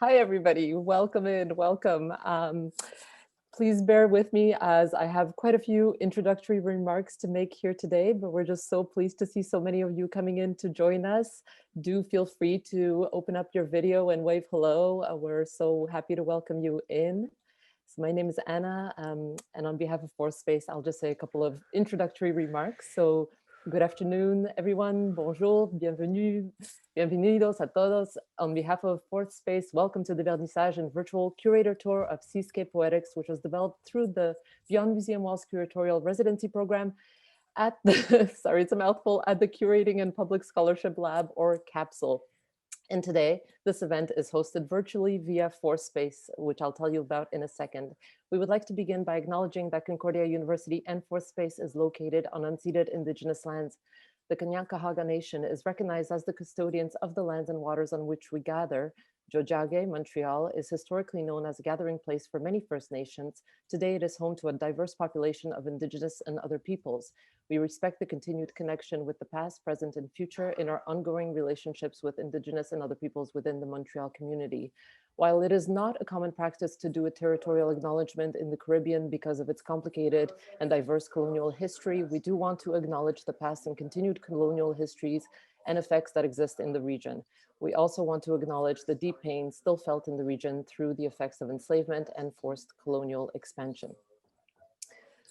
Hi, everybody. Welcome in. Welcome. Please bear with me as I have quite a few introductory remarks to make here today, but we're just so pleased to see so many of you coming in to join us. Do feel free to open up your video and wave hello. We're so happy to welcome you in. So my name is Anna, and on behalf of Fourth Space, I'll just say a couple of introductory remarks. So good afternoon, everyone. Bonjour, bienvenue, bienvenidos a todos. On behalf of Fourth Space, welcome to the Vernissage and virtual curator tour of Seascape Poetics, which was developed through the Beyond Museum Walls Curatorial Residency Program at the, sorry, it's a mouthful, at the Curating and Public Scholarship Lab, or CaPSL. And today, this event is hosted virtually via Fourth Space, which I'll tell you about in a second. We would like to begin by acknowledging that Concordia University and Fourth Space is located on unceded indigenous lands. The Kanyankahawga Nation is recognized as the custodians of the lands and waters on which we gather. Jojage, Montreal, is historically known as a gathering place for many First Nations. Today, it is home to a diverse population of Indigenous and other peoples. We respect the continued connection with the past, present, and future in our ongoing relationships with Indigenous and other peoples within the Montreal community. While it is not a common practice to do a territorial acknowledgement in the Caribbean because of its complicated and diverse colonial history, we do want to acknowledge the past and continued colonial histories and effects that exist in the region. We also want to acknowledge the deep pain still felt in the region through the effects of enslavement and forced colonial expansion.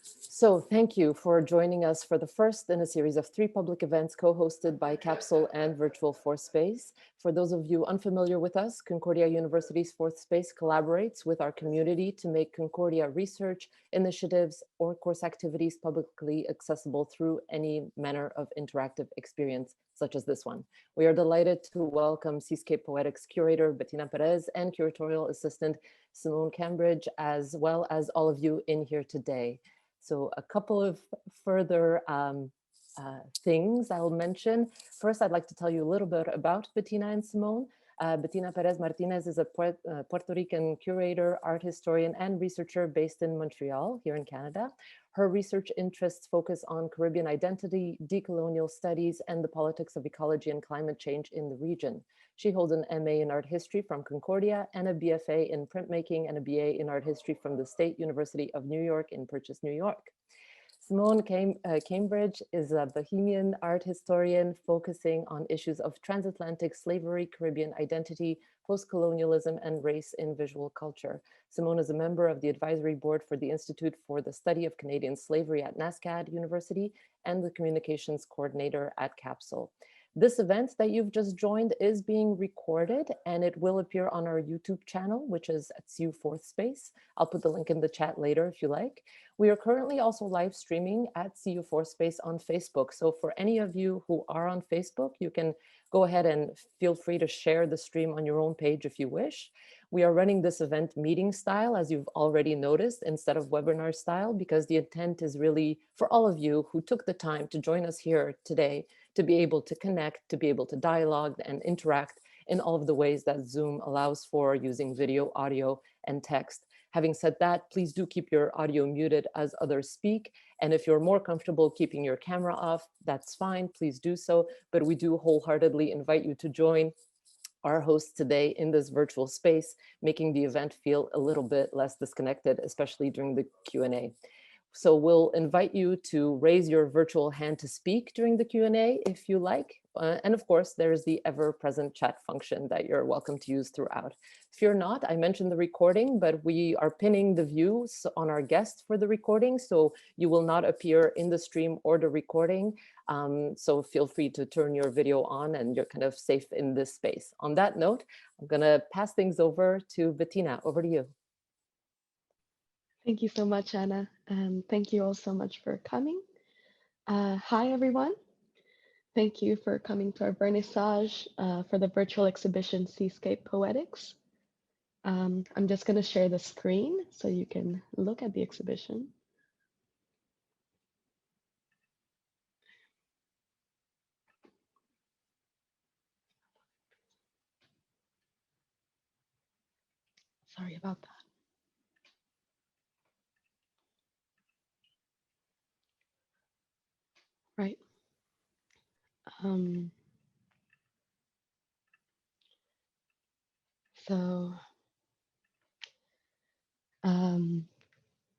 So thank you for joining us for the first in a series of 3 public events co-hosted by CaPSL and Virtual Fourth Space. For those of you unfamiliar with us, Concordia University's Fourth Space collaborates with our community to make Concordia research, initiatives, or course activities publicly accessible through any manner of interactive experience, such as this one. We are delighted to welcome Seascape Poetics curator Bettina Pérez and curatorial assistant Simone Cambridge, as well as all of you in here today. So a couple of further things I'll mention. First, I'd like to tell you a little bit about Bettina and Simone. Bettina Pérez Martínez is a Puerto Rican curator, art historian, and researcher based in Montreal, here in Canada. Her research interests focus on Caribbean identity, decolonial studies, and the politics of ecology and climate change in the region. She holds an MA in art history from Concordia and a BFA in printmaking and a BA in art history from the State University of New York in Purchase, New York. Simone Cambridge is a Bohemian art historian focusing on issues of transatlantic slavery, Caribbean identity, post-colonialism, and race in visual culture. Simone is a member of the advisory board for the Institute for the Study of Canadian Slavery at NSCAD University and the communications coordinator at CaPSL. This event that you've just joined is being recorded and it will appear on our YouTube channel, which is at CU Fourth Space. I'll put the link in the chat later if you like. We are currently also live streaming at CU Fourth Space on Facebook. So for any of you who are on Facebook, you can go ahead and feel free to share the stream on your own page if you wish. We are running this event meeting style, as you've already noticed, instead of webinar style, because the intent is really for all of you who took the time to join us here today to be able to connect, to be able to dialogue and interact in all of the ways that Zoom allows for using video, audio, and text. Having said that, please do keep your audio muted as others speak. And if you're more comfortable keeping your camera off, that's fine, please do so. But we do wholeheartedly invite you to join our hosts today in this virtual space, making the event feel a little bit less disconnected, especially during the Q&A. So we'll invite you to raise your virtual hand to speak during the Q&A if you like. And of course, there's the ever-present chat function that you're welcome to use throughout. If you're not, I mentioned the recording, but we are pinning the views on our guest for the recording, so you will not appear in the stream or the recording. So feel free to turn your video on and you're kind of safe in this space. On that note, I'm gonna pass things over to Bettina. Over to you. Thank you so much, Anna, and thank you all so much for coming. Hi, everyone. Thank you for coming to our vernissage for the virtual exhibition Seascape Poetics. I'm just going to share the screen so you can look at the exhibition. Sorry about that. Right. So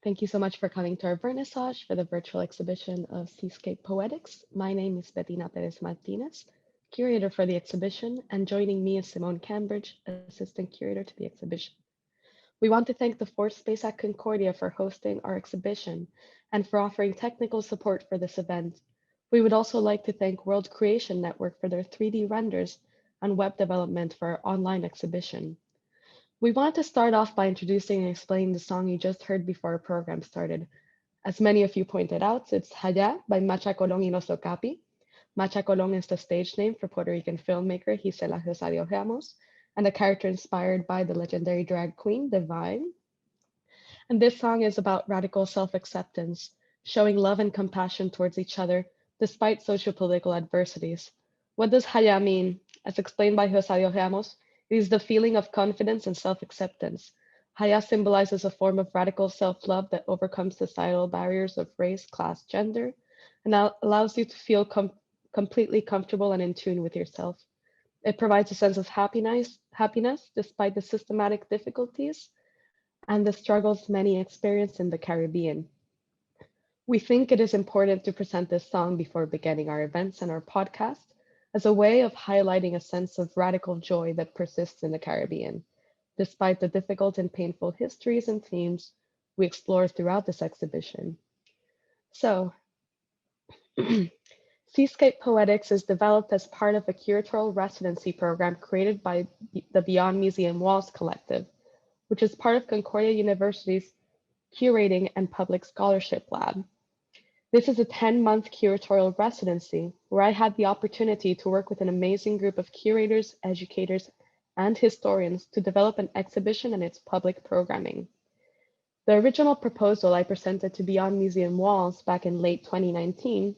thank you so much for coming to our Vernissage for the virtual exhibition of Seascape Poetics. My name is Bettina Pérez Martínez, curator for the exhibition, and joining me is Simone Cambridge, assistant curator to the exhibition. We want to thank the Fourth Space at Concordia for hosting our exhibition and for offering technical support for this event. We would also like to thank World Creation Network for their 3D renders and web development for our online exhibition. We want to start off by introducing and explaining the song you just heard before our program started. As many of you pointed out, it's Haya by Macha Colón y Los Okapi. Macha Colón is the stage name for Puerto Rican filmmaker Gisela Rosario Ramos, and a character inspired by the legendary drag queen, Divine. And this song is about radical self-acceptance, showing love and compassion towards each other despite socio-political adversities. What does Haya mean? As explained by Rosario Ramos, it is the feeling of confidence and self-acceptance. Haya symbolizes a form of radical self-love that overcomes societal barriers of race, class, gender, and allows you to feel completely comfortable and in tune with yourself. It provides a sense of happiness despite the systematic difficulties and the struggles many experience in the Caribbean. We think it is important to present this song before beginning our events and our podcast as a way of highlighting a sense of radical joy that persists in the Caribbean, despite the difficult and painful histories and themes we explore throughout this exhibition. So, Seascape Poetics is developed as part of a curatorial residency program created by the Beyond Museum Walls Collective, which is part of Concordia University's Curating and Public Scholarship Lab. This is a 10-month curatorial residency where I had the opportunity to work with an amazing group of curators, educators, and historians to develop an exhibition and its public programming. The original proposal I presented to Beyond Museum Walls back in late 2019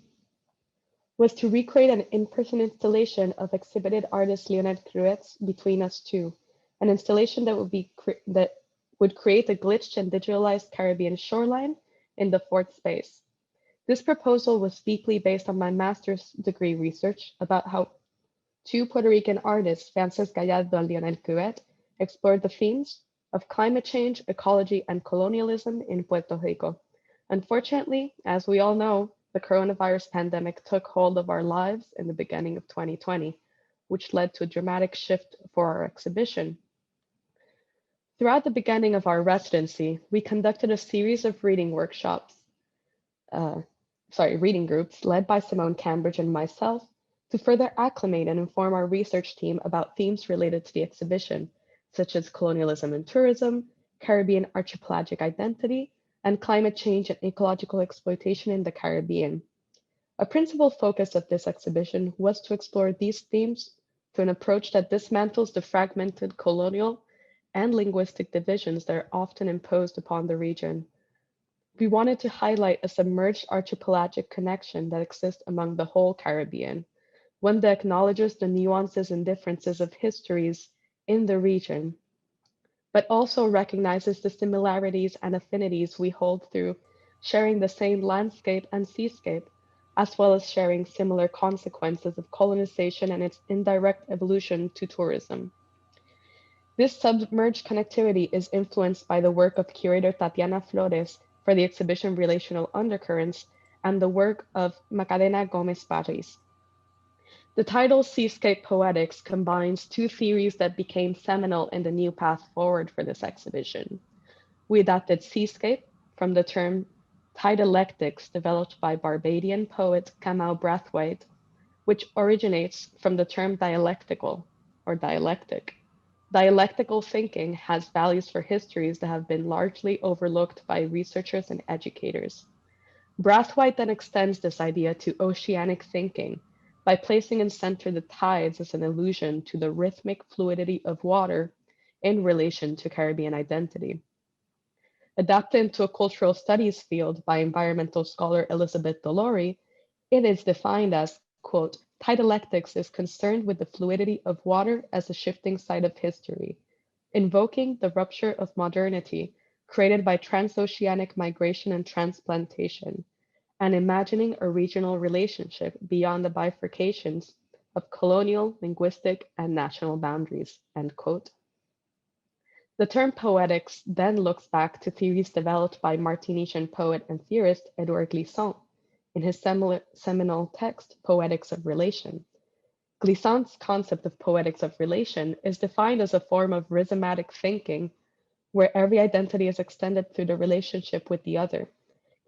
was to recreate an in-person installation of exhibited artist Lionel Cruet's Between Us Two, an installation that would create a glitched and digitalized Caribbean shoreline in the fourth space. This proposal was deeply based on my master's degree research about how two Puerto Rican artists, Frances Gallardo and Lionel Cruet, explored the themes of climate change, ecology, and colonialism in Puerto Rico. Unfortunately, as we all know, the coronavirus pandemic took hold of our lives in the beginning of 2020, which led to a dramatic shift for our exhibition. Throughout the beginning of our residency, we conducted a series of reading groups led by Simone Cambridge and myself to further acclimate and inform our research team about themes related to the exhibition, such as colonialism and tourism, Caribbean archipelagic identity, and climate change and ecological exploitation in the Caribbean. A principal focus of this exhibition was to explore these themes through an approach that dismantles the fragmented colonial and linguistic divisions that are often imposed upon the region. We wanted to highlight a submerged archipelagic connection that exists among the whole Caribbean, one that acknowledges the nuances and differences of histories in the region, but also recognizes the similarities and affinities we hold through sharing the same landscape and seascape, as well as sharing similar consequences of colonization and its indirect evolution to tourism. This submerged connectivity is influenced by the work of curator Tatiana Flores for the exhibition Relational Undercurrents and the work of Macarena Gomez Parris. The title Seascape Poetics combines two theories that became seminal in the new path forward for this exhibition. We adapted seascape from the term tidalectics developed by Barbadian poet Kamau Brathwaite, which originates from the term dialectical or dialectic. Dialectical thinking has values for histories that have been largely overlooked by researchers and educators. Brathwaite then extends this idea to oceanic thinking by placing in center the tides as an allusion to the rhythmic fluidity of water in relation to Caribbean identity. Adapted into a cultural studies field by environmental scholar Elizabeth Dolori, it is defined as, quote, tidalectics is concerned with the fluidity of water as a shifting side of history, invoking the rupture of modernity created by transoceanic migration and transplantation, and imagining a regional relationship beyond the bifurcations of colonial, linguistic, and national boundaries, end quote. The term poetics then looks back to theories developed by Martinician poet and theorist Edouard Glissant in his seminal text, Poetics of Relation. Glissant's concept of poetics of relation is defined as a form of rhizomatic thinking where every identity is extended through the relationship with the other.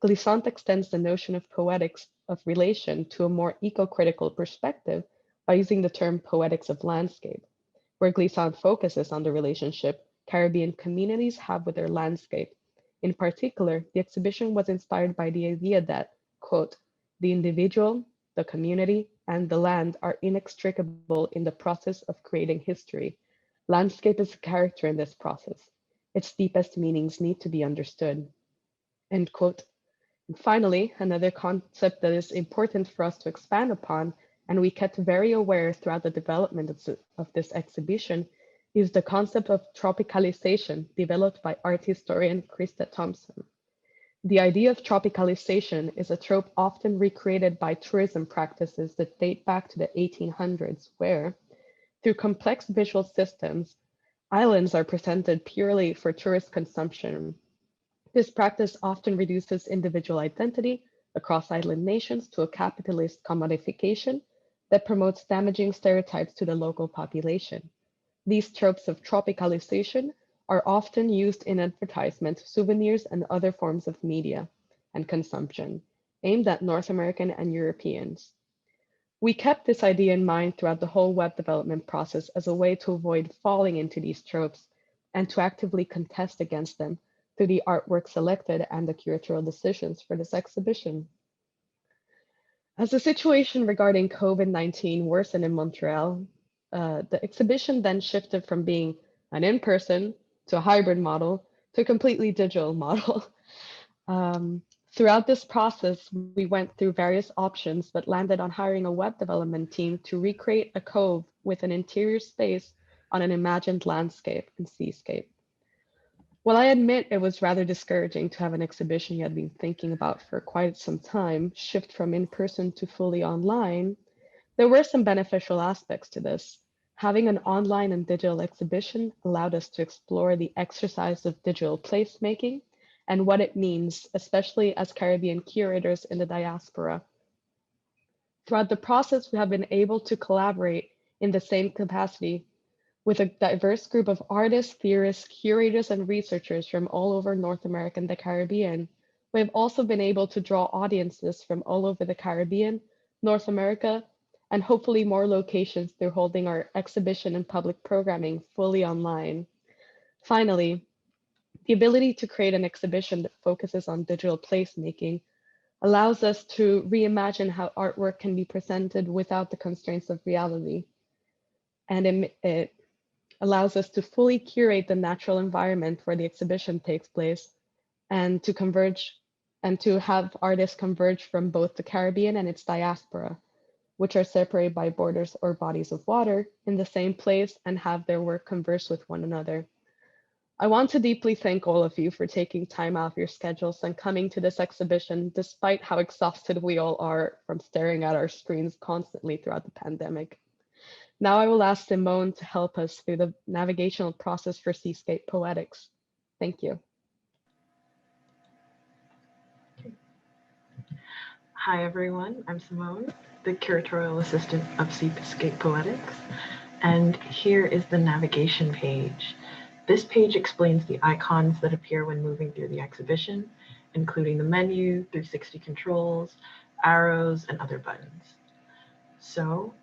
Glissant extends the notion of poetics of relation to a more eco-critical perspective by using the term poetics of landscape, where Glissant focuses on the relationship Caribbean communities have with their landscape. In particular, the exhibition was inspired by the idea that, quote, the individual, the community, and the land are inextricable in the process of creating history. Landscape is a character in this process. Its deepest meanings need to be understood, end quote. And finally, another concept that is important for us to expand upon, and we kept very aware throughout the development of this exhibition, is the concept of tropicalization developed by art historian Krista Thompson. The idea of tropicalization is a trope often recreated by tourism practices that date back to the 1800s, where, through complex visual systems, islands are presented purely for tourist consumption. This practice often reduces individual identity across island nations to a capitalist commodification that promotes damaging stereotypes to the local population. These tropes of tropicalization are often used in advertisement, souvenirs, and other forms of media and consumption aimed at North American and Europeans. We kept this idea in mind throughout the whole web development process as a way to avoid falling into these tropes and to actively contest against them through the artwork selected and the curatorial decisions for this exhibition. As the situation regarding COVID-19 worsened in Montreal, the exhibition then shifted from being an in-person to a hybrid model to a completely digital model. Throughout this process, we went through various options, but landed on hiring a web development team to recreate a cove with an interior space on an imagined landscape in Seascape. While I admit it was rather discouraging to have an exhibition you had been thinking about for quite some time shift from in-person to fully online, there were some beneficial aspects to this. Having an online and digital exhibition allowed us to explore the exercise of digital placemaking and what it means, especially as Caribbean curators in the diaspora. Throughout the process, we have been able to collaborate in the same capacity with a diverse group of artists, theorists, curators, and researchers from all over North America and the Caribbean. We have also been able to draw audiences from all over the Caribbean, North America, and hopefully more locations through holding our exhibition and public programming fully online. Finally, the ability to create an exhibition that focuses on digital placemaking allows us to reimagine how artwork can be presented without the constraints of reality. And it allows us to fully curate the natural environment where the exhibition takes place and to converge and to have artists converge from both the Caribbean and its diaspora, which are separated by borders or bodies of water in the same place and have their work converse with one another. I want to deeply thank all of you for taking time out of your schedules and coming to this exhibition, despite how exhausted we all are from staring at our screens constantly throughout the pandemic. Now I will ask Simone to help us through the navigational process for Seascape Poetics. Thank you. Hi everyone, I'm Simone, the curatorial assistant of Seascape Poetics, and here is the navigation page. This page explains the icons that appear when moving through the exhibition, including the menu, 360 controls, arrows, and other buttons. So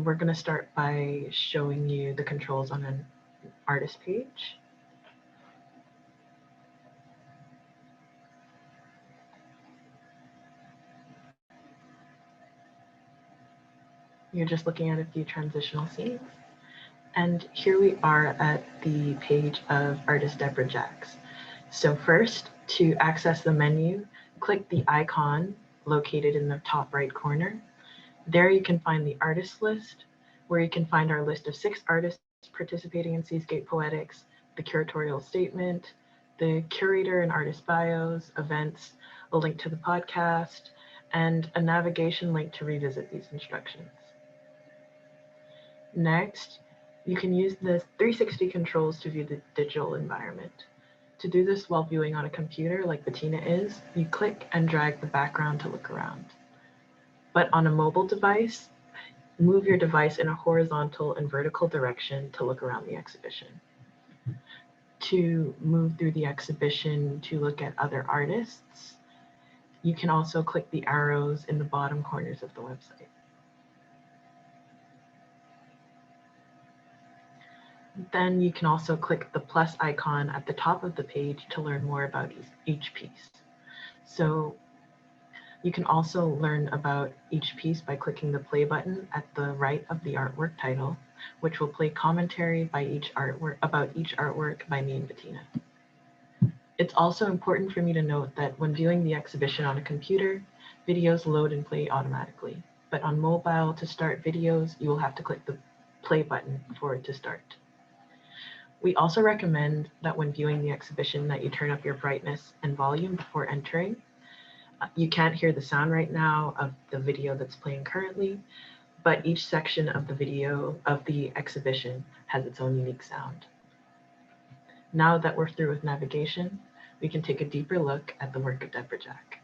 we're going to start by showing you the controls on an artist page. You're just looking at a few transitional scenes. And here we are at the page of artist Deborah Jack. So first, to access the menu, click the icon located in the top right corner. There you can find the artist list, where you can find our list of 6 artists participating in Seascape Poetics, the curatorial statement, the curator and artist bios, events, a link to the podcast, and a navigation link to revisit these instructions. Next, You can use the 360 controls to view the digital environment. To do this while viewing on a computer like Bettina is, you click and drag the background to look around. But on a mobile device, move your device in a horizontal and vertical direction to look around the exhibition. To move through the exhibition to look at other artists, you can also click the arrows in the bottom corners of the website. Then you can also click the plus icon at the top of the page to learn more about each piece. So you can also learn about each piece by clicking the play button at the right of the artwork title, which will play commentary by about each artwork by me and Bettina. It's also important for me to note that when viewing the exhibition on a computer, videos load and play automatically. But on mobile, to start videos, you will have to click the play button for it to start. We also recommend that when viewing the exhibition that you turn up your brightness and volume before entering. You can't hear the sound right now of the video that's playing currently, but each section of the video of the exhibition has its own unique sound. Now that we're through with navigation, we can take a deeper look at the work of Deborah Jack.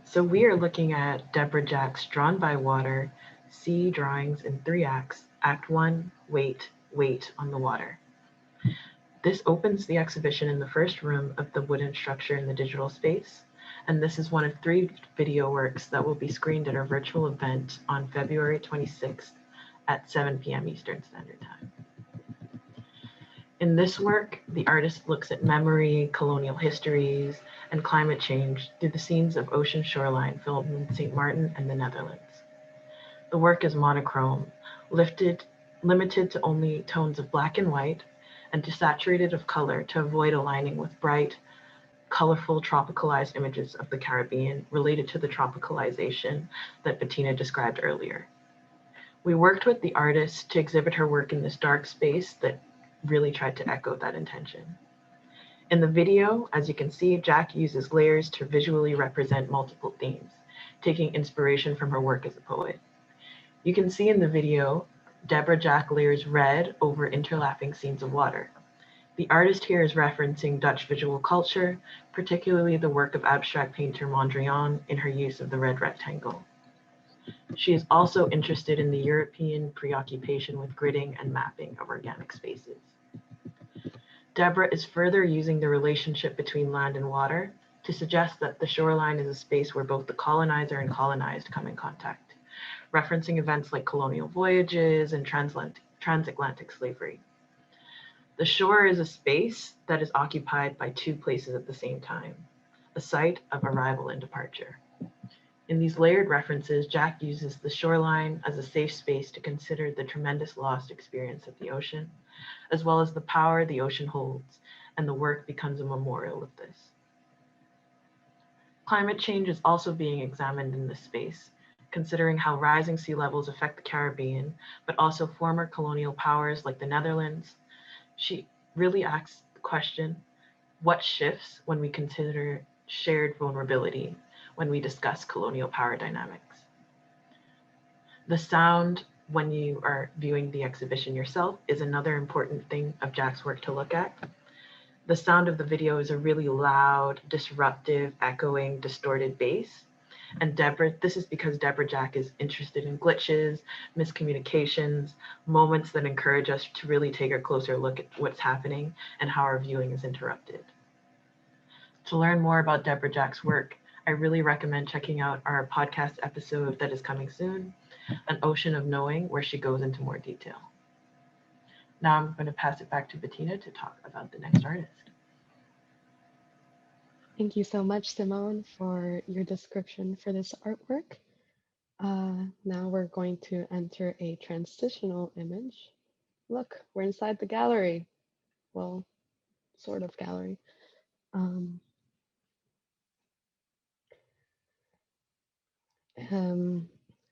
So we are looking at Deborah Jack's Drawn by Water sea drawings in 3 acts. Act 1, Wait, Wait on the Water. This opens the exhibition in the first room of the wooden structure in the digital space, and this is one of 3 video works that will be screened at our virtual event on February 26th at 7 p.m. Eastern Standard Time. In this work, the artist looks at memory, colonial histories, and climate change through the scenes of ocean shoreline filmed in St. Martin and the Netherlands. The work is monochrome, limited to only tones of black and white, and desaturated of color to avoid aligning with bright, colorful tropicalized images of the Caribbean related to the tropicalization that Bettina described earlier. We worked with the artist to exhibit her work in this dark space that really tried to echo that intention. In the video, as you can see, Jack uses layers to visually represent multiple themes, taking inspiration from her work as a poet. You can see in the video, Deborah Jack layers red over interlapping scenes of water. The artist here is referencing Dutch visual culture, particularly the work of abstract painter Mondrian in her use of the red rectangle. She is also interested in the European preoccupation with gridding and mapping of organic spaces. Deborah is further using the relationship between land and water to suggest that the shoreline is a space where both the colonizer and colonized come in contact, referencing events like colonial voyages and transatlantic slavery. The shore is a space that is occupied by 2 places at the same time, a site of arrival and departure. In these layered references, Jack uses the shoreline as a safe space to consider the tremendous lost experience of the ocean, as well as the power the ocean holds, and the work becomes a memorial of this. Climate change is also being examined in this space, considering how rising sea levels affect the Caribbean, but also former colonial powers like the Netherlands. She really asks the question, what shifts when we consider shared vulnerability when we discuss colonial power dynamics? The sound when you are viewing the exhibition yourself is another important thing of Jack's work to look at. The sound of the video is a really loud, disruptive, echoing, distorted bass. And this is because Deborah Jack is interested in glitches, miscommunications, moments that encourage us to really take a closer look at what's happening and how our viewing is interrupted. To learn more about Deborah Jack's work, I really recommend checking out our podcast episode that is coming soon, An Ocean of Knowing, where she goes into more detail. Now I'm going to pass it back to Bettina to talk about the next artist. Thank you so much, Simone, for your description for this artwork. Now we're going to enter a transitional image. Look, we're inside the gallery. Well, sort of gallery.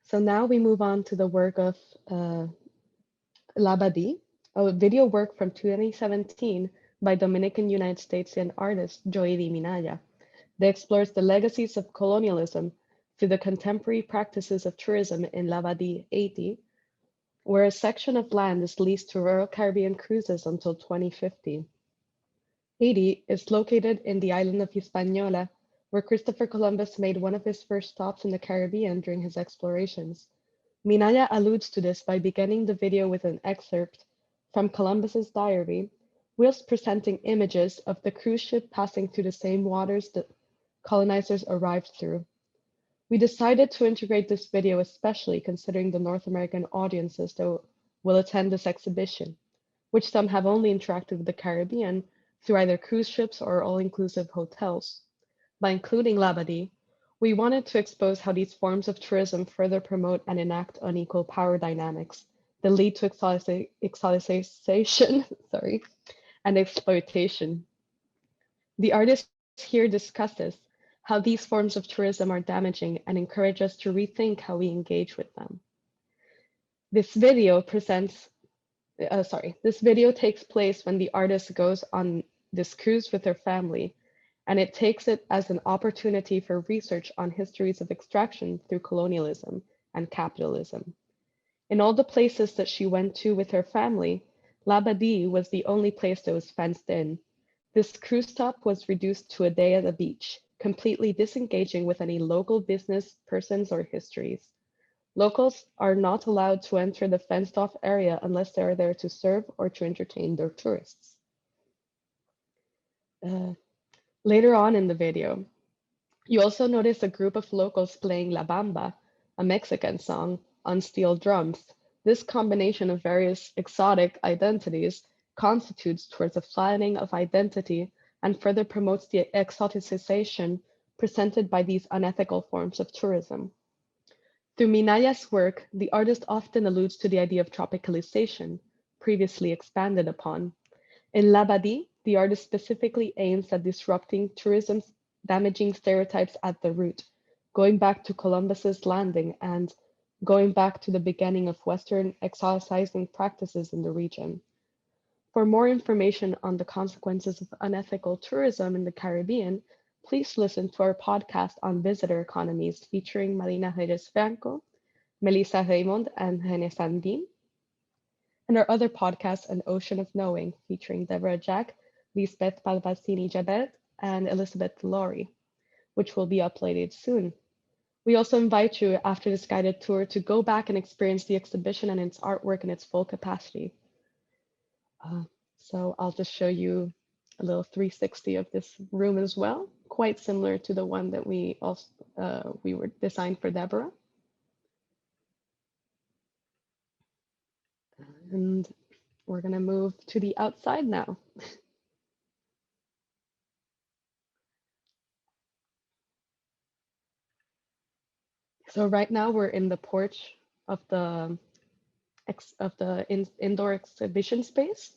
So now we move on to the work of Labadie, a video work from 2017 by Dominican United Statesian artist Joiri Minaya that explores the legacies of colonialism through the contemporary practices of tourism in Labadie, Haiti, where a section of land is leased to Royal Caribbean cruises until 2050. Haiti is located in the island of Hispaniola, where Christopher Columbus made one of his first stops in the Caribbean during his explorations. Minaya alludes to this by beginning the video with an excerpt from Columbus's diary, whilst presenting images of the cruise ship passing through the same waters that colonizers arrived through. We decided to integrate this video, especially considering the North American audiences that will attend this exhibition, which some have only interacted with the Caribbean through either cruise ships or all-inclusive hotels. By including Labadee, we wanted to expose how these forms of tourism further promote and enact unequal power dynamics that lead to exoticization and exploitation. The artist here discusses how these forms of tourism are damaging and encourage us to rethink how we engage with them. This video takes place when the artist goes on this cruise with her family, and it takes it as an opportunity for research on histories of extraction through colonialism and capitalism. In all the places that she went to with her family, Labadee was the only place that was fenced in. This cruise stop was reduced to a day at the beach, completely disengaging with any local business, persons, or histories. Locals are not allowed to enter the fenced-off area unless they are there to serve or to entertain their tourists. Later on in the video, you also notice a group of locals playing La Bamba, a Mexican song, on steel drums. This combination of various exotic identities constitutes towards a flattening of identity and further promotes the exoticization presented by these unethical forms of tourism. Through Minaya's work, the artist often alludes to the idea of tropicalization, previously expanded upon. In Labadee, the artist specifically aims at disrupting tourism's damaging stereotypes at the root, going back to Columbus's landing and going back to the beginning of Western exoticizing practices in the region. For more information on the consequences of unethical tourism in the Caribbean, please listen to our podcast on visitor economies featuring Marina Jerez Franco, Melissa Raymond, and René Sandin, and our other podcast, An Ocean of Knowing, featuring Deborah Jack, Lisbeth Palvasini-Jabet, and Elizabeth Laurie, which will be uploaded soon. We also invite you, after this guided tour, to go back and experience the exhibition and its artwork in its full capacity. So I'll just show you a little 360 of this room as well, quite similar to the one that we were designed for Deborah. And we're gonna move to the outside now. So right now we're in the porch of the indoor exhibition space.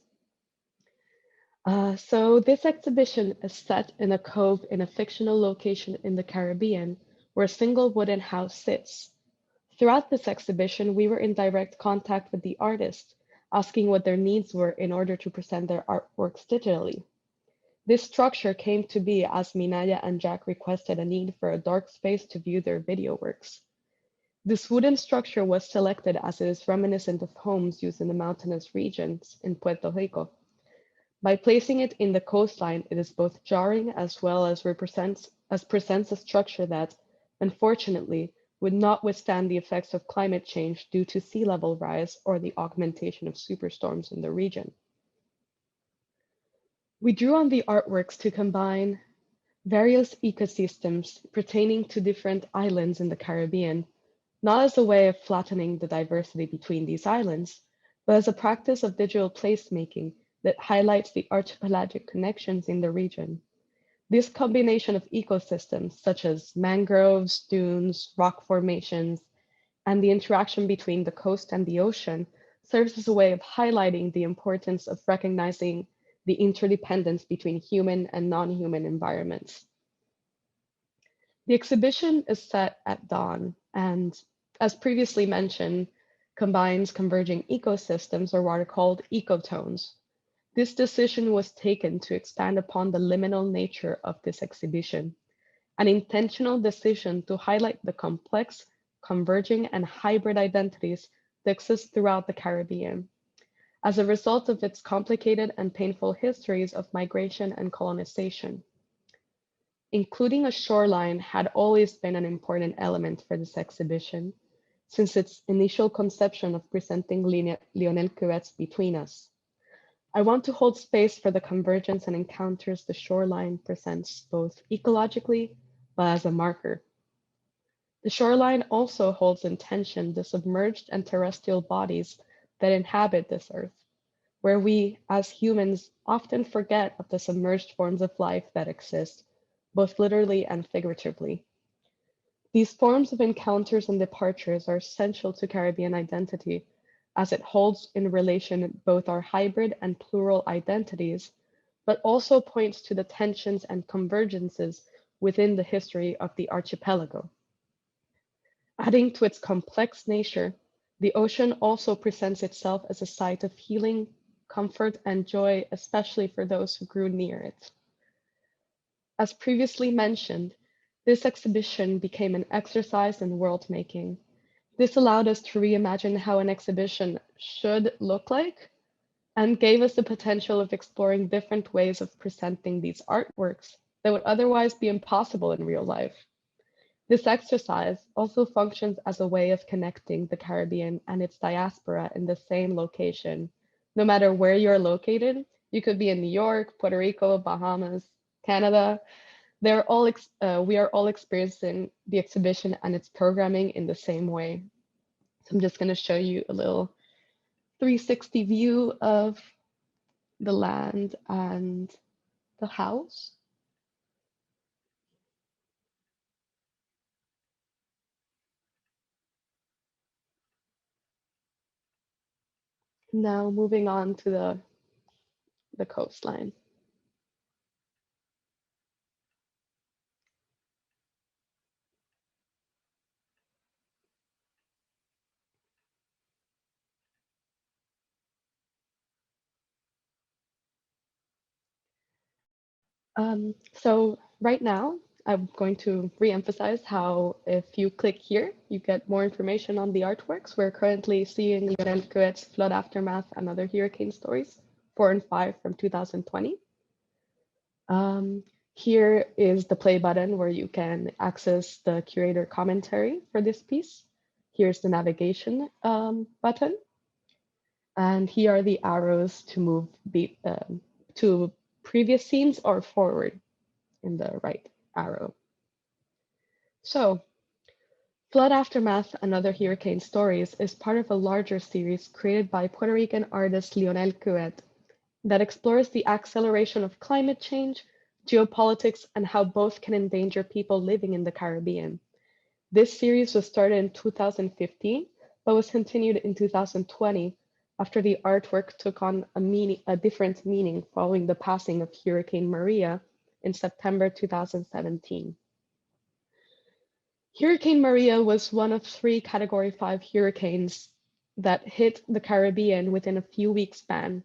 So this exhibition is set in a cove in a fictional location in the Caribbean where a single wooden house sits. Throughout this exhibition, we were in direct contact with the artists, asking what their needs were in order to present their artworks digitally. This structure came to be as Minaya and Jack requested a need for a dark space to view their video works. This wooden structure was selected as it is reminiscent of homes used in the mountainous regions in Puerto Rico. By placing it in the coastline, it is both jarring as well as presents a structure that, unfortunately, would not withstand the effects of climate change due to sea level rise or the augmentation of superstorms in the region. We drew on the artworks to combine various ecosystems pertaining to different islands in the Caribbean, not as a way of flattening the diversity between these islands, but as a practice of digital placemaking that highlights the archipelagic connections in the region. This combination of ecosystems, such as mangroves, dunes, rock formations, and the interaction between the coast and the ocean, serves as a way of highlighting the importance of recognizing the interdependence between human and non-human environments. The exhibition is set at dawn and, as previously mentioned, combines converging ecosystems, or what are called ecotones. This decision was taken to expand upon the liminal nature of this exhibition, an intentional decision to highlight the complex, converging, and hybrid identities that exists throughout the Caribbean as a result of its complicated and painful histories of migration and colonization. Including a shoreline had always been an important element for this exhibition, since its initial conception of presenting Lionel Cruet's Between Us. I want to hold space for the convergence and encounters the shoreline presents both ecologically, but as a marker. The shoreline also holds in tension the submerged and terrestrial bodies that inhabit this earth, where we, as humans, often forget of the submerged forms of life that exist, both literally and figuratively. These forms of encounters and departures are essential to Caribbean identity, as it holds in relation both our hybrid and plural identities, but also points to the tensions and convergences within the history of the archipelago. Adding to its complex nature, the ocean also presents itself as a site of healing, comfort, and joy, especially for those who grew near it. As previously mentioned, this exhibition became an exercise in world making. This allowed us to reimagine how an exhibition should look like and gave us the potential of exploring different ways of presenting these artworks that would otherwise be impossible in real life. This exercise also functions as a way of connecting the Caribbean and its diaspora in the same location. No matter where you're located, you could be in New York, Puerto Rico, Bahamas, Canada. We are all experiencing the exhibition and its programming in the same way. So I'm just going to show you a little 360 view of the land and the house. Now moving on to the coastline. So right now, I'm going to re-emphasize how if you click here, you get more information on the artworks. We're currently seeing Lionel Cruet's Flood Aftermath and Other Hurricane Stories, 4 and 5 from 2020. Here is the play button where you can access the curator commentary for this piece. Here's the navigation button. And here are the arrows to move to previous scenes or forward in the right arrow. So, Flood Aftermath and Other Hurricane Stories is part of a larger series created by Puerto Rican artist Lionel Cruet that explores the acceleration of climate change, geopolitics, and how both can endanger people living in the Caribbean. This series was started in 2015, but was continued in 2020 after the artwork took on a different meaning following the passing of Hurricane Maria in September 2017. Hurricane Maria was one of 3 Category 5 hurricanes that hit the Caribbean within a few weeks span.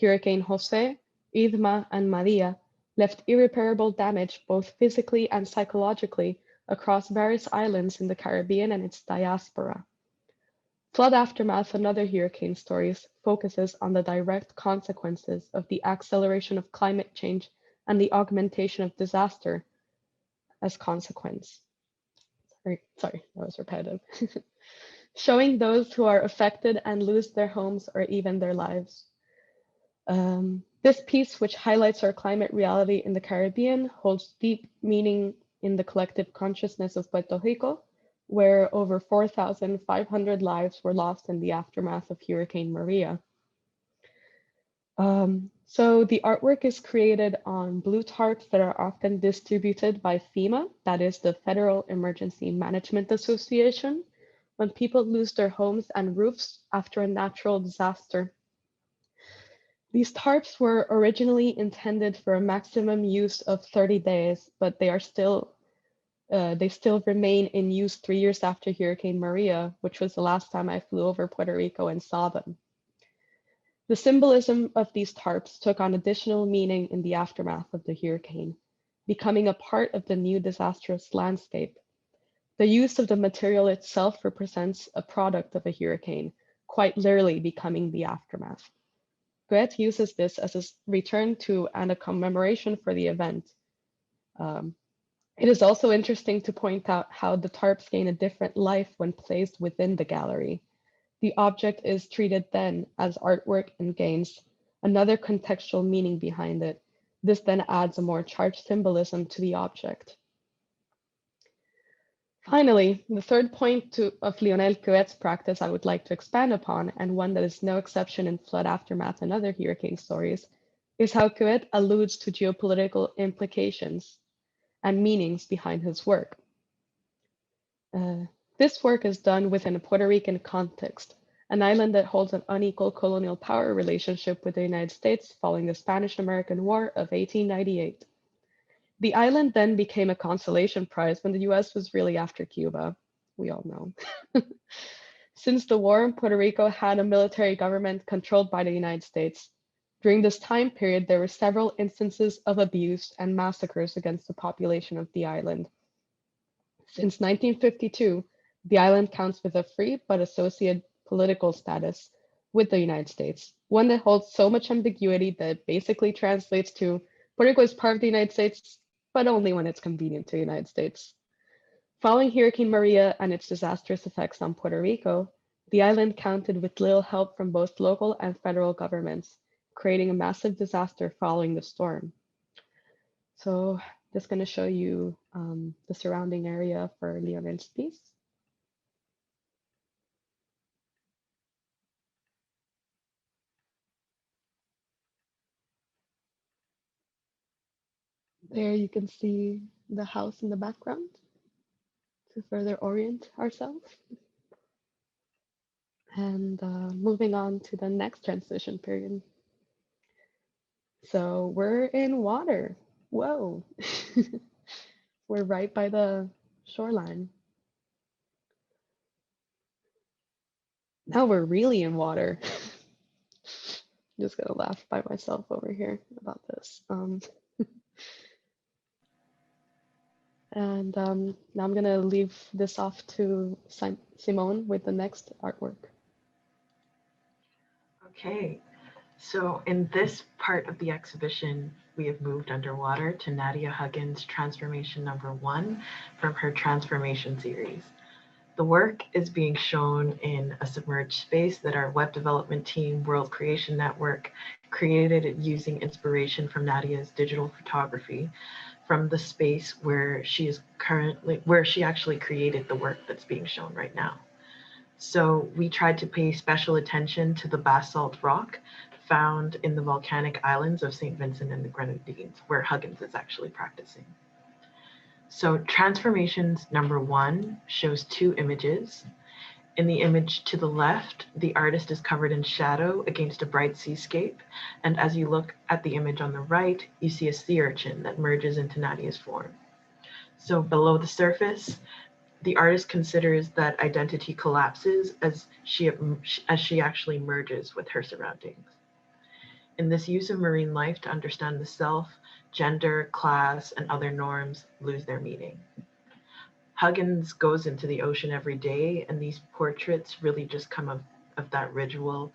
Hurricane Jose, Irma, and Maria left irreparable damage both physically and psychologically across various islands in the Caribbean and its diaspora. Flood Aftermath and Other Hurricane Stories focuses on the direct consequences of the acceleration of climate change and the augmentation of disaster as consequence. Sorry, that was repetitive. Showing those who are affected and lose their homes or even their lives. This piece, which highlights our climate reality in the Caribbean, holds deep meaning in the collective consciousness of Puerto Rico, where over 4,500 lives were lost in the aftermath of Hurricane Maria. So the artwork is created on blue tarps that are often distributed by FEMA, that is the Federal Emergency Management Association, when people lose their homes and roofs after a natural disaster. These tarps were originally intended for a maximum use of 30 days, but they still remain in use 3 years after Hurricane Maria, which was the last time I flew over Puerto Rico and saw them. The symbolism of these tarps took on additional meaning in the aftermath of the hurricane, becoming a part of the new disastrous landscape. The use of the material itself represents a product of a hurricane, quite literally becoming the aftermath. Cruet uses this as a return to and a commemoration for the event. It is also interesting to point out how the tarps gain a different life when placed within the gallery. The object is treated then as artwork and gains another contextual meaning behind it. This then adds a more charged symbolism to the object. Finally, the third point of Lionel Cruet's practice I would like to expand upon, and one that is no exception in flood aftermath and other hurricane stories, is how Cruet alludes to geopolitical implications and meanings behind his work. This work is done within a Puerto Rican context, an island that holds an unequal colonial power relationship with the United States following the Spanish-American War of 1898. The island then became a consolation prize when the US was really after Cuba, we all know. Since the war, Puerto Rico had a military government controlled by the United States. During this time period, there were several instances of abuse and massacres against the population of the island. Since 1952, the island counts with a free but associated political status with the United States, one that holds so much ambiguity that it basically translates to Puerto Rico is part of the United States, but only when it's convenient to the United States. Following Hurricane Maria and its disastrous effects on Puerto Rico, the island counted with little help from both local and federal governments, creating a massive disaster following the storm. So just going to show you the surrounding area for Lionel's piece. There you can see the house in the background to further orient ourselves. And moving on to the next transition period. So we're in water. Whoa. We're right by the shoreline. Now we're really in water. Just gonna laugh by myself over here about this. And now I'm gonna leave this off to Simone with the next artwork. Okay, so in this part of the exhibition, we have moved underwater to Nadia Huggins' Transformation #1 from her Transformation series. The work is being shown in a submerged space that our web development team, World Creation Network, created using inspiration from Nadia's digital photography from the space where she actually created the work that's being shown right now. So we tried to pay special attention to the basalt rock found in the volcanic islands of St. Vincent and the Grenadines, where Huggins is actually practicing. So Transformations #1 shows 2 images. In the image to the left, the artist is covered in shadow against a bright seascape. And as you look at the image on the right, you see a sea urchin that merges into Nadia's form. So below the surface, the artist considers that identity collapses as she actually merges with her surroundings. In this use of marine life to understand the self, gender, class, and other norms lose their meaning. Huggins goes into the ocean every day, and these portraits really just come of that ritual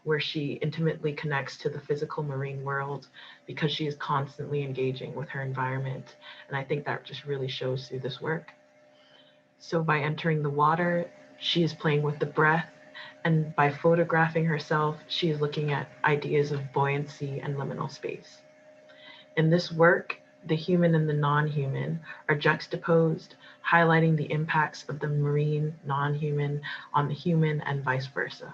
where she intimately connects to the physical marine world because she is constantly engaging with her environment. And I think that just really shows through this work. So by entering the water, she is playing with the breath, and by photographing herself, she is looking at ideas of buoyancy and liminal space. In this work, the human and the non-human are juxtaposed, highlighting the impacts of the marine non-human on the human and vice versa.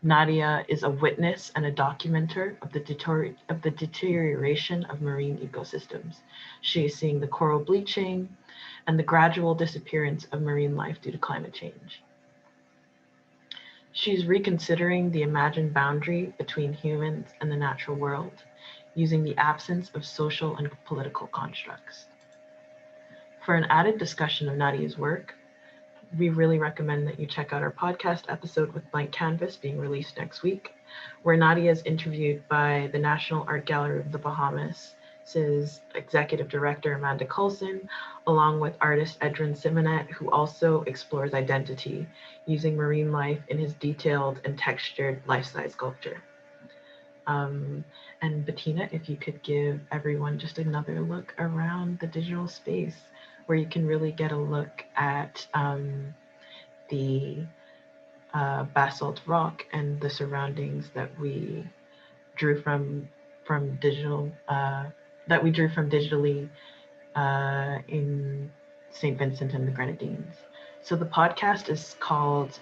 Nadia is a witness and a documenter of the deterioration of marine ecosystems. She is seeing the coral bleaching and the gradual disappearance of marine life due to climate change. She's reconsidering the imagined boundary between humans and the natural world, using the absence of social and political constructs. For an added discussion of Nadia's work, we really recommend that you check out our podcast episode with Blank Canvas being released next week, where Nadia is interviewed by the National Art Gallery of the Bahamas, executive director Amanda Coulson, along with artist Edrin Simonet, who also explores identity using marine life in his detailed and textured life-size sculpture. And Bettina, if you could give everyone just another look around the digital space where you can really get a look at the basalt rock and the surroundings that we drew from digitally in St. Vincent and the Grenadines. So the podcast is called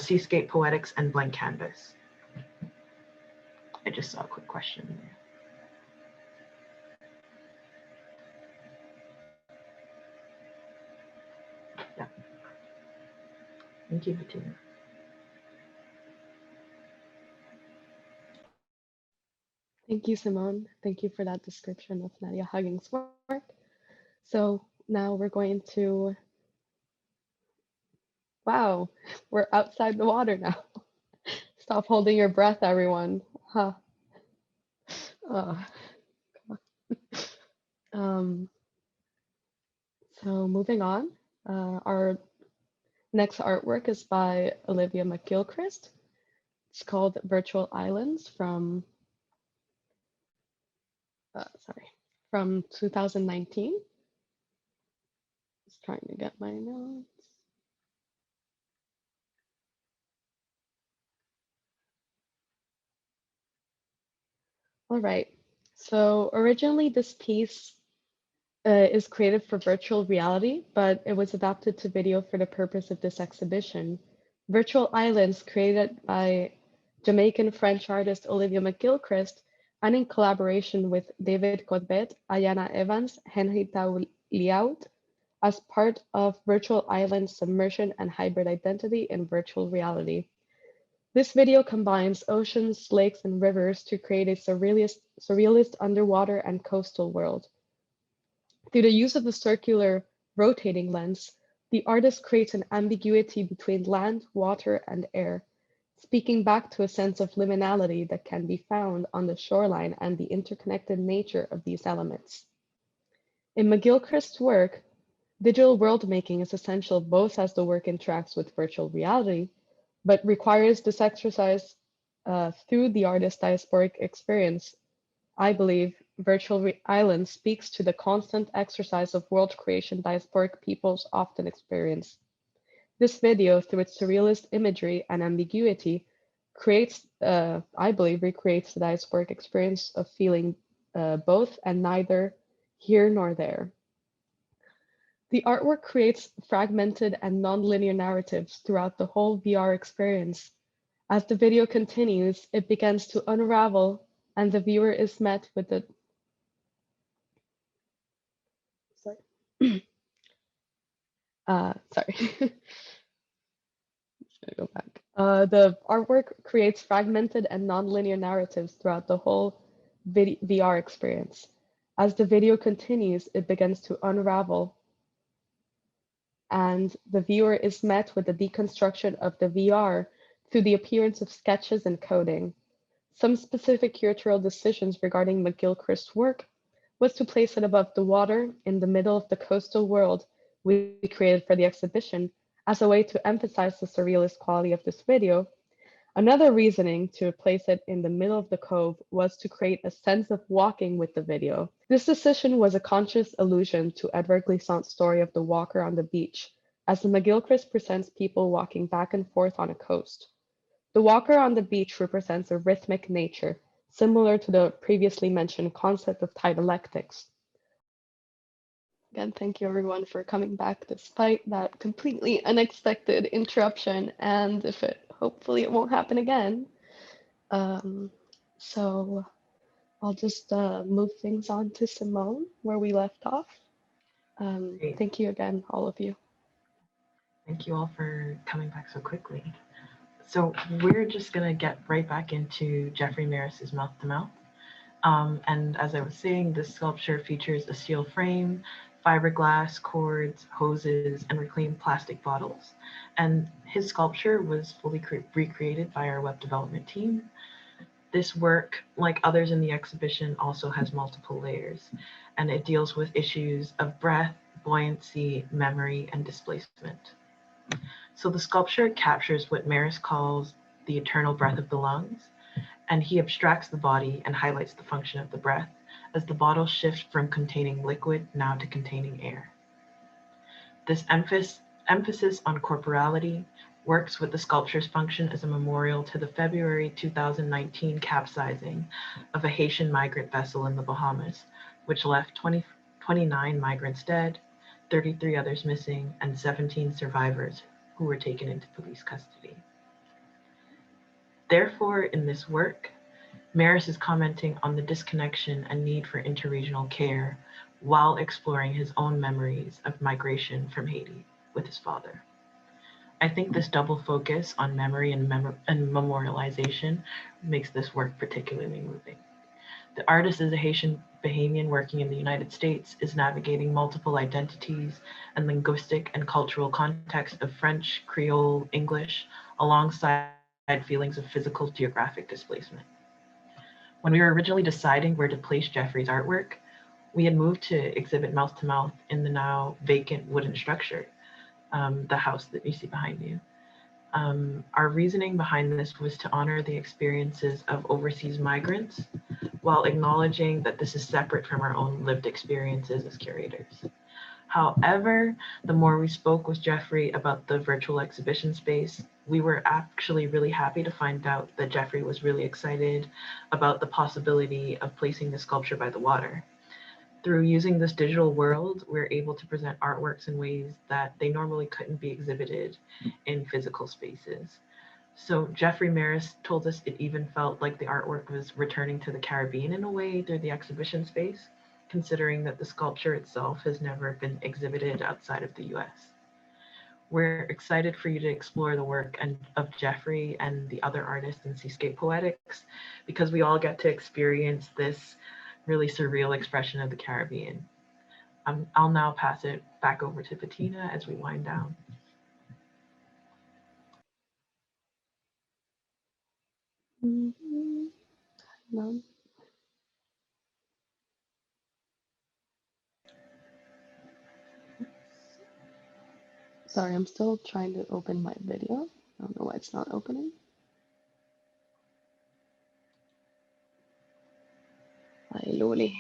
Seascape Poetics and Blank Canvas. I just saw a quick question there. Yeah. Thank you, Bettina. Thank you, Simone. Thank you for that description of Nadia Huggins' work. So now we're going to, wow, we're outside the water now. Stop holding your breath, everyone. Huh. So moving on, our next artwork is by Olivia Mc Gilchrist. It's called Virtual Islands from 2019. Just trying to get my notes. All right, so originally this piece is created for virtual reality, but it was adapted to video for the purpose of this exhibition. Virtual Islands, created by Jamaican-French artist Olivia Mc Gilchrist, and in collaboration with David Corbett, Ayana Evans, Henrietta Liaut, as part of Virtual Islands Submersion and Hybrid Identity in Virtual Reality. This video combines oceans, lakes, and rivers to create a surrealist underwater and coastal world. Through the use of the circular rotating lens, the artist creates an ambiguity between land, water, and air, speaking back to a sense of liminality that can be found on the shoreline and the interconnected nature of these elements. In McGilchrist's work, digital world making is essential both as the work interacts with virtual reality, but requires this exercise through the artist's diasporic experience. I believe Virtual Islands speaks to the constant exercise of world creation diasporic peoples often experience. This video, through its surrealist imagery and ambiguity, creates, I believe, recreates the diasporic experience of feeling both and neither here nor there. The artwork creates fragmented and non-linear narratives throughout the whole VR experience. As the video continues, it begins to unravel and the viewer is met with the go back. The artwork creates fragmented and non-linear narratives throughout the whole VR experience. As the video continues, it begins to unravel and the viewer is met with the deconstruction of the VR through the appearance of sketches and coding. Some specific curatorial decisions regarding McGilchrist's work was to place it above the water in the middle of the coastal world we created for the exhibition as a way to emphasize the surrealist quality of this video. Another reasoning to place it in the middle of the cove was to create a sense of walking with the video. This decision was a conscious allusion to Edward Glissant's story of the walker on the beach, as the McGilchrist presents people walking back and forth on a coast. The walker on the beach represents a rhythmic nature, similar to the previously mentioned concept of dialectics. Again, thank you everyone for coming back despite that completely unexpected interruption, and hopefully it won't happen again. So I'll just move things on to Simone, where we left off. Thank you again, all of you. Thank you all for coming back so quickly. So we're just going to get right back into Jeffrey Meris's Mouth to Mouth. And as I was saying, this sculpture features a steel frame, fiberglass, cords, hoses, and reclaimed plastic bottles. And his sculpture was fully recreated by our web development team. This work, like others in the exhibition, also has multiple layers, and it deals with issues of breath, buoyancy, memory, and displacement. So the sculpture captures what Meris calls the eternal breath of the lungs, and he abstracts the body and highlights the function of the breath as the bottle shifts from containing liquid now to containing air. This emphasis on corporality works with the sculpture's function as a memorial to the February 2019 capsizing of a Haitian migrant vessel in the Bahamas, which left 29 migrants dead, 33 others missing, and 17 survivors who were taken into police custody. Therefore, in this work, Meris is commenting on the disconnection and need for interregional care while exploring his own memories of migration from Haiti with his father. I think this double focus on memory and memorialization makes this work particularly moving. The artist is a Haitian Bahamian working in the United States, is navigating multiple identities and linguistic and cultural context of French, Creole, English, alongside feelings of physical geographic displacement. When we were originally deciding where to place Jeffrey's artwork, we had moved to exhibit mouth to mouth in the now vacant wooden structure, the house that you see behind you. Our reasoning behind this was to honor the experiences of overseas migrants while acknowledging that this is separate from our own lived experiences as curators. However, the more we spoke with Jeffrey about the virtual exhibition space, we were actually really happy to find out that Jeffrey was really excited about the possibility of placing the sculpture by the water. Through using this digital world, we're able to present artworks in ways that they normally couldn't be exhibited in physical spaces. So Jeffrey Meris told us it even felt like the artwork was returning to the Caribbean in a way through the exhibition space, considering that the sculpture itself has never been exhibited outside of the US. We're excited for you to explore the work of Jeffrey and the other artists in Seascape Poetics, because we all get to experience this really surreal expression of the Caribbean. I'll now pass it back over to Bettina as we wind down. No. Sorry, I'm still trying to open my video. I don't know why it's not opening. Ay, Luli.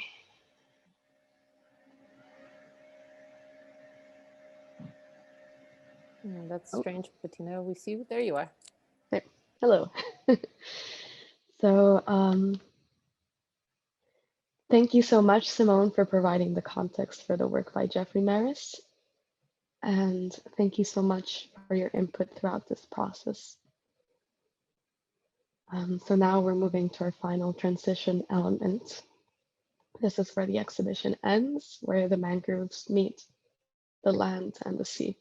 That's strange, Bettina. We see you. There you are. There. Hello. So, thank you so much, Simone, for providing the context for the work by Jeffrey Meris. And thank you so much for your input throughout this process. So now we're moving to our final transition element. This is where the exhibition ends, where the mangroves meet the land and the sea.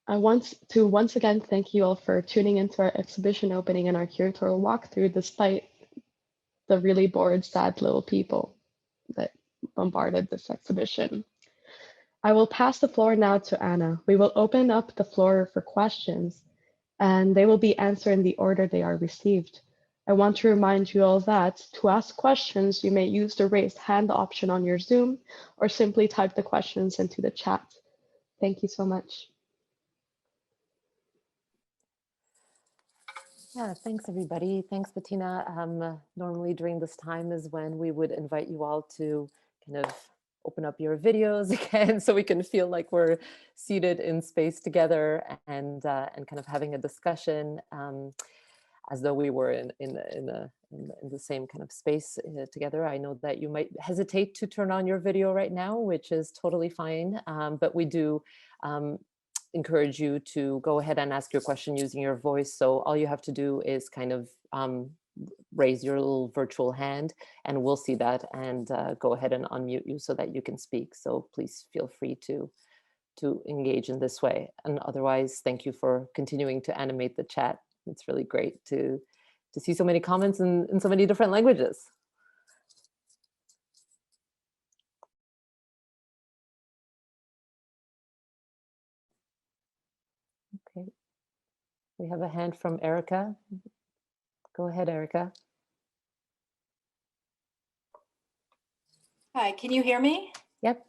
I want to once again thank you all for tuning into our exhibition opening and our curatorial walkthrough, despite the really bored, sad little people that bombarded this exhibition. I will pass the floor now to Anna. We will open up the floor for questions, and they will be answered in the order they are received. I want to remind you all that to ask questions, you may use the raised hand option on your Zoom or simply type the questions into the chat. Thank you so much. Yeah, thanks everybody. Thanks, Bettina. Normally during this time is when we would invite you all to kind of open up your videos again so we can feel like we're seated in space together and kind of having a discussion as though we were in the same kind of space together. I know that you might hesitate to turn on your video right now, which is totally fine, but we do encourage you to go ahead and ask your question using your voice. So all you have to do is kind of raise your little virtual hand and we'll see that and go ahead and unmute you so that you can speak. So please feel free to engage in this way. And otherwise, thank you for continuing to animate the chat. It's really great to see so many comments in so many different languages. Okay, we have a hand from Erica. Go ahead, Erica. Hi, can you hear me? Yep.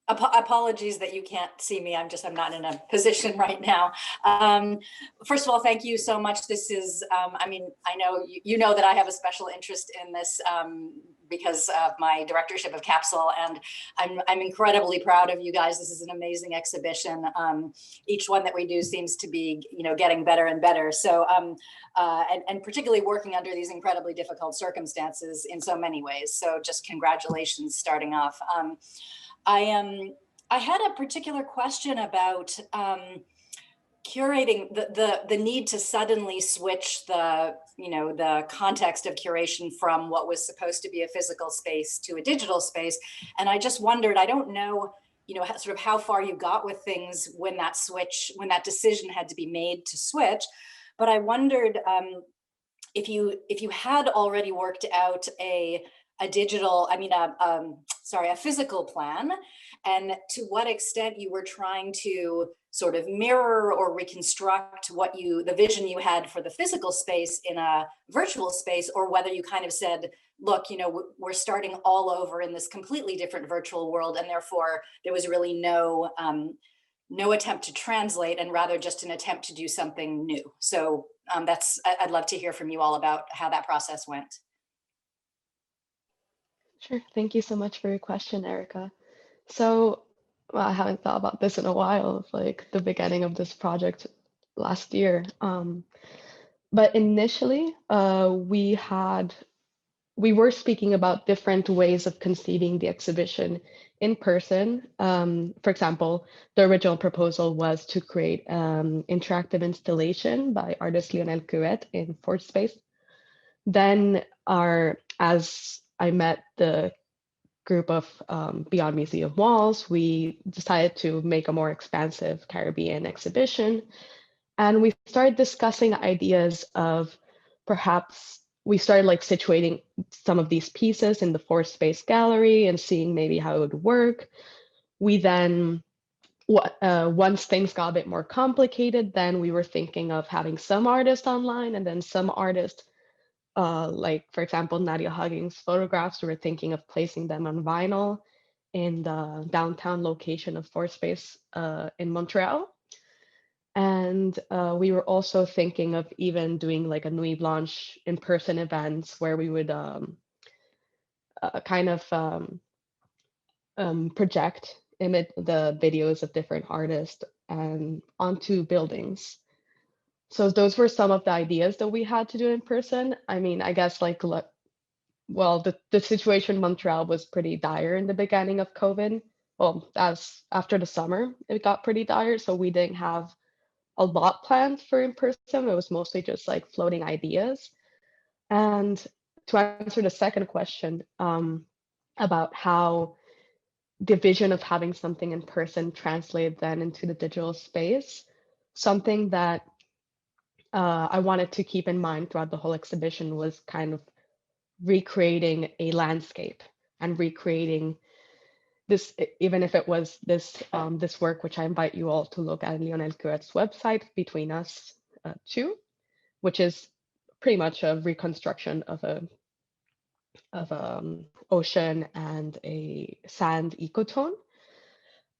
Apologies that you can't see me. I'm not in a position right now. First of all, thank you so much. This is, I mean, I know you know that I have a special interest in this because of my directorship of CaPSL, and I'm incredibly proud of you guys. This is an amazing exhibition. Each one that we do seems to be, getting better and better. So, and particularly working under these incredibly difficult circumstances in so many ways. So just congratulations starting off. I had a particular question about curating, the need to suddenly switch the context of curation from what was supposed to be a physical space to a digital space. And I just wondered, I don't know, sort of how far you got with things when that decision had to be made to switch. But I wondered if you had already worked out a physical plan, and to what extent you were trying to sort of mirror or reconstruct the vision you had for the physical space in a virtual space, or whether you kind of said, look, we're starting all over in this completely different virtual world, and therefore there was really no attempt to translate, and rather just an attempt to do something new. So I'd love to hear from you all about how that process went. Sure. Thank you so much for your question, Erica. So I haven't thought about this in a while, like the beginning of this project last year. But initially, we were speaking about different ways of conceiving the exhibition in person. For example, the original proposal was to create interactive installation by artist Lionel Cruet in Fort Space. Then as I met the group of Beyond Museum Walls, we decided to make a more expansive Caribbean exhibition. And we started discussing ideas of perhaps we started like situating some of these pieces in the Fort Space gallery and seeing maybe how it would work. We then, once things got a bit more complicated, then we were thinking of having some artists online and then some artists, like for example, Nadia Huggins' photographs, we were thinking of placing them on vinyl in the downtown location of Fort Space in Montreal. And we were also thinking of even doing like a Nuit Blanche in-person events where we would project the videos of different artists and onto buildings. So those were some of the ideas that we had to do in person. I mean, I guess well, the situation in Montreal was pretty dire in the beginning of COVID. Well, as after the summer, it got pretty dire. So we didn't have a lot planned for in person. It was mostly just like floating ideas. And to answer the second question about how the vision of having something in person translated then into the digital space, something that I wanted to keep in mind throughout the whole exhibition was kind of recreating a landscape and recreating this, even if it was this this work, which I invite you all to look at Lionel Cruet's website, Between Us Two, which is pretty much a reconstruction of ocean and a sand ecotone.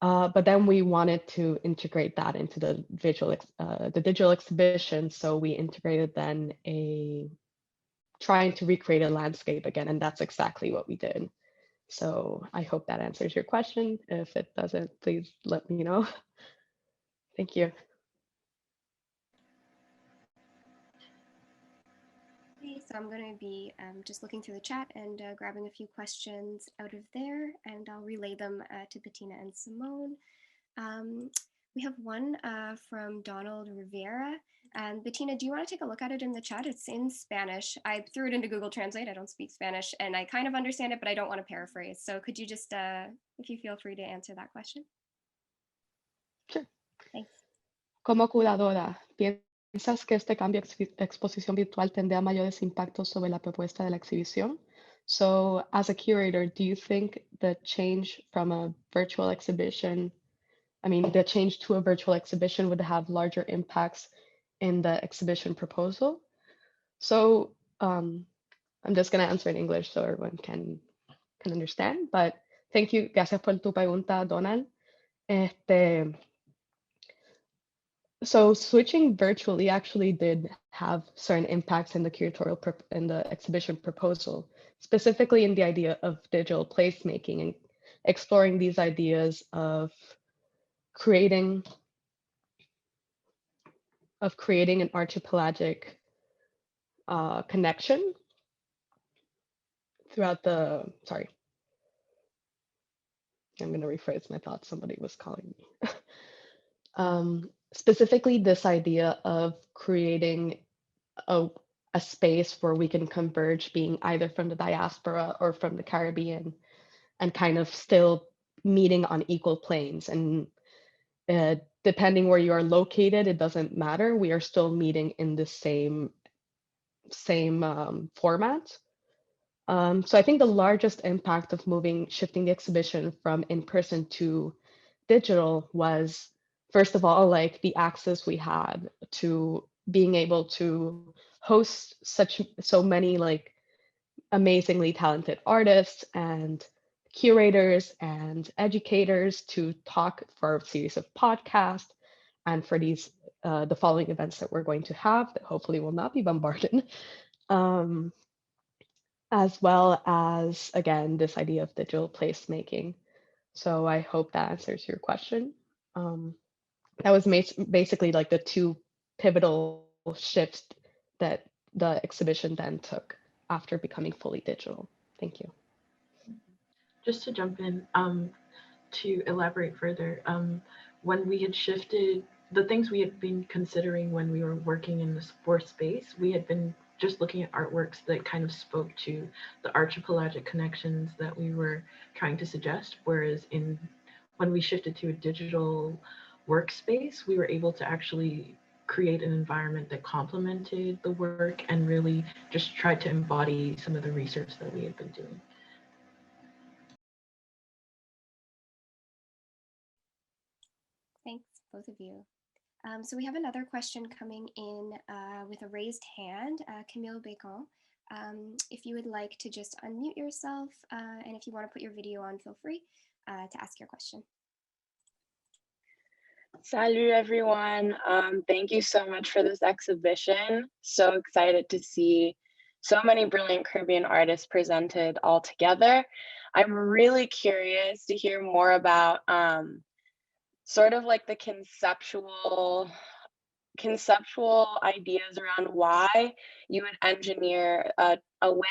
But then we wanted to integrate that into the digital exhibition. So we integrated then trying to recreate a landscape again, and that's exactly what we did. So I hope that answers your question. If it doesn't, please let me know. Thank you. Okay, so I'm going to be just looking through the chat and grabbing a few questions out of there, and I'll relay them to Bettina and Simone. We have one from Donald Rivera. Bettina, do you want to take a look at it in the chat? It's in Spanish. I threw it into Google Translate. I don't speak Spanish, and I kind of understand it, but I don't want to paraphrase. So could you just, if you feel free to answer that question? Sure. Thanks. Como curadora, ¿piensas que este cambio de exposición virtual tendrá mayores impactos sobre la propuesta de la exhibición? So as a curator, do you think the change from a virtual exhibition, the change to a virtual exhibition would have larger impacts in the exhibition proposal? So I'm just going to answer in English so everyone can can understand. But thank you, gracias por tu pregunta, Donald. So switching virtually actually did have certain impacts in the curatorial in the exhibition proposal, specifically in the idea of digital placemaking and exploring these ideas of creating an archipelagic connection throughout the, sorry, I'm going to rephrase my thoughts. Somebody was calling me. Specifically, this idea of creating a space where we can converge, being either from the diaspora or from the Caribbean, and kind of still meeting on equal planes. And depending where you are located, it doesn't matter. We are still meeting in the same format. So I think the largest impact of shifting the exhibition from in-person to digital was, first of all, like the access we had to being able to host so many like amazingly talented artists and curators and educators to talk for a series of podcasts and for these the following events that we're going to have that hopefully will not be bombarded. As well as, again, this idea of digital placemaking. So I hope that answers your question. That was basically like the two pivotal shifts that the exhibition then took after becoming fully digital. Thank you. Just to jump in, to elaborate further, when we had shifted, the things we had been considering when we were working in the sports space, we had been just looking at artworks that kind of spoke to the archipelagic connections that we were trying to suggest, whereas when we shifted to a digital workspace, we were able to actually create an environment that complemented the work and really just tried to embody some of the research that we had been doing. Thanks, both of you. So we have another question coming in with a raised hand, Camille Bacon. If you would like to just unmute yourself, and if you want to put your video on, feel free to ask your question. Salut everyone. Thank you so much for this exhibition. So excited to see so many brilliant Caribbean artists presented all together. I'm really curious to hear more about sort of like the conceptual ideas around why you would engineer a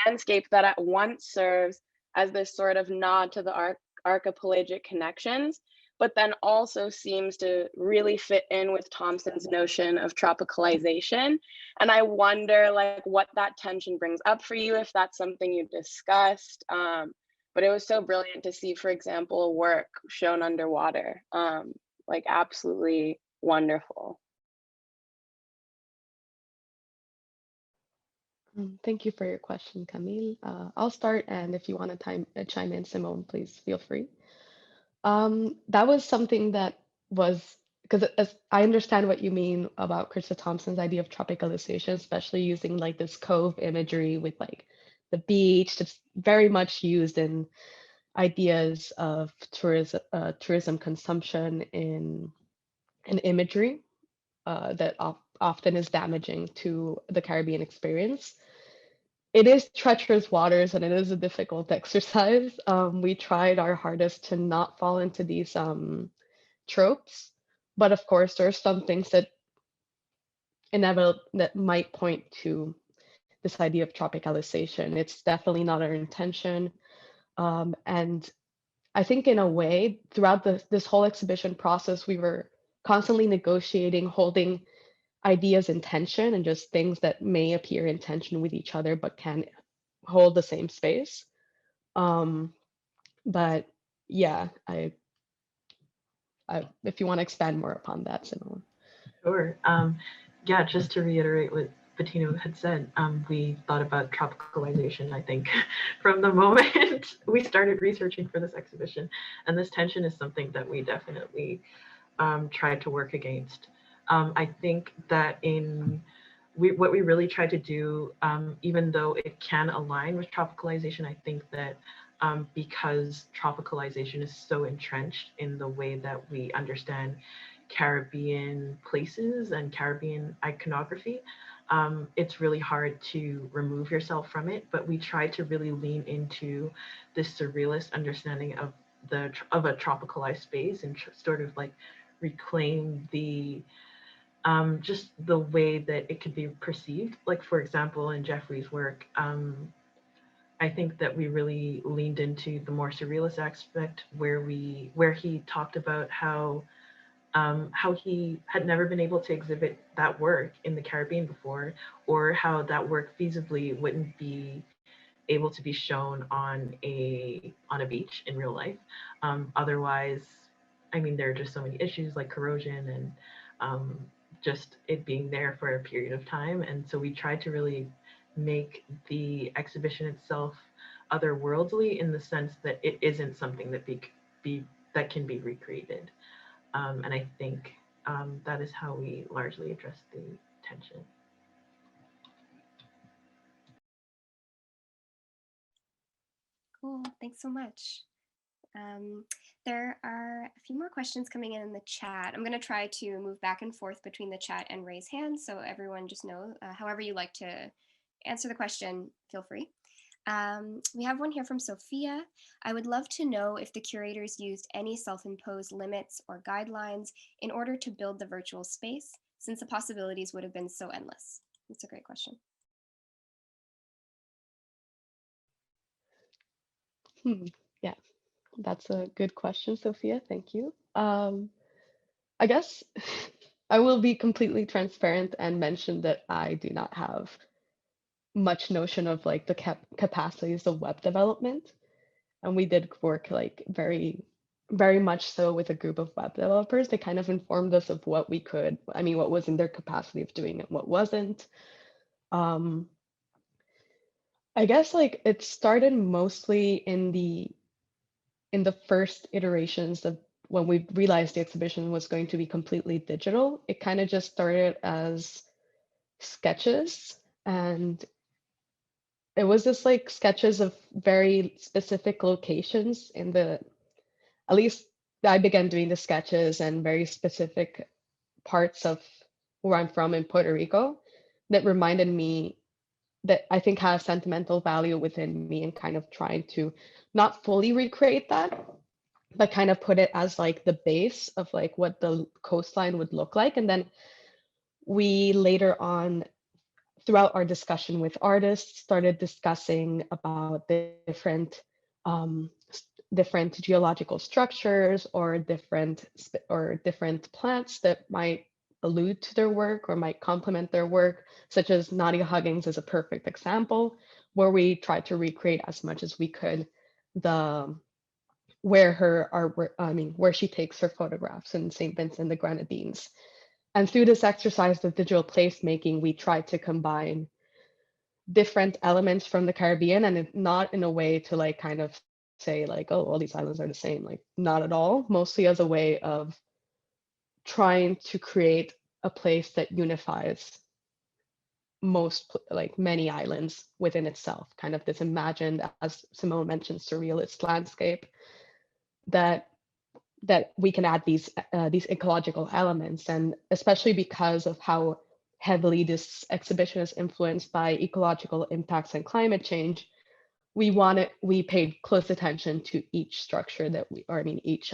landscape that at once serves as this sort of nod to the archipelagic connections, but then also seems to really fit in with Thompson's notion of tropicalization. And I wonder like what that tension brings up for you, if that's something you've discussed. But it was so brilliant to see, for example, a work shown underwater, like absolutely wonderful. Thank you for your question, Camille. I'll start, and if you want to chime in, Simone, please feel free. That was something that was, because I understand what you mean about Krista Thompson's idea of tropicalization, especially using like this cove imagery with like the beach. It's very much used in ideas of tourism consumption in imagery that often is damaging to the Caribbean experience. It is treacherous waters and it is a difficult exercise. We tried our hardest to not fall into these tropes, but of course there are some things that might point to this idea of tropicalization. It's definitely not our intention. And I think in a way, throughout this whole exhibition process, we were constantly negotiating, holding ideas in tension and just things that may appear in tension with each other, but can hold the same space. But yeah, if you want to expand more upon that, Simone. Sure. Yeah, just to reiterate what Bettina had said, we thought about tropicalization, I think, from the moment we started researching for this exhibition. And this tension is something that we definitely tried to work against. I think that what we really tried to do, even though it can align with tropicalization, I think that because tropicalization is so entrenched in the way that we understand Caribbean places and Caribbean iconography. It's really hard to remove yourself from it, but we try to really lean into this surrealist understanding of a tropicalized space and sort of like reclaim the just the way that it could be perceived. Like, for example, in Jeffrey's work, I think that we really leaned into the more surrealist aspect where he talked about how he had never been able to exhibit that work in the Caribbean before, or how that work feasibly wouldn't be able to be shown on a beach in real life. Otherwise, I mean, there are just so many issues like corrosion and just it being there for a period of time. And so we tried to really make the exhibition itself otherworldly in the sense that it isn't something that that can be recreated. And I think that is how we largely address the tension. Cool, thanks so much. There are a few more questions coming in the chat. I'm going to try to move back and forth between the chat and raise hands, so everyone just know, however you like to answer the question, feel free. We have one here from Sophia. I would love to know if the curators used any self-imposed limits or guidelines in order to build the virtual space, since the possibilities would have been so endless. That's a great question. Yeah, that's a good question, Sophia. Thank you. I guess I will be completely transparent and mention that I do not have much notion of like the capacities of web development. And we did work like very much so with a group of web developers. They kind of informed us of what we could, I mean, what was in their capacity of doing and what wasn't. I guess like it started mostly in the first iterations of when we realized the exhibition was going to be completely digital. It kind of just started as sketches, and it was just like sketches of very specific locations in the, at least I began doing the sketches and very specific parts of where I'm from in Puerto Rico that reminded me, that I think has sentimental value within me, and kind of trying to not fully recreate that, but kind of put it as like the base of like what the coastline would look like. And then we later on, throughout our discussion with artists, started discussing about the different geological structures or different plants that might allude to their work or might complement their work, such as Nadia Huggins is a perfect example, where we tried to recreate as much as we could where her artwork, where she takes her photographs in St. Vincent the Grenadines. And through this exercise of digital placemaking, we tried to combine different elements from the Caribbean, and not in a way to like kind of say like, oh, all these islands are the same, like not at all, mostly as a way of trying to create a place that unifies many islands within itself, kind of this imagined, as Simone mentioned, surrealist landscape that we can add these ecological elements. And especially because of how heavily this exhibition is influenced by ecological impacts and climate change, we paid close attention to each structure each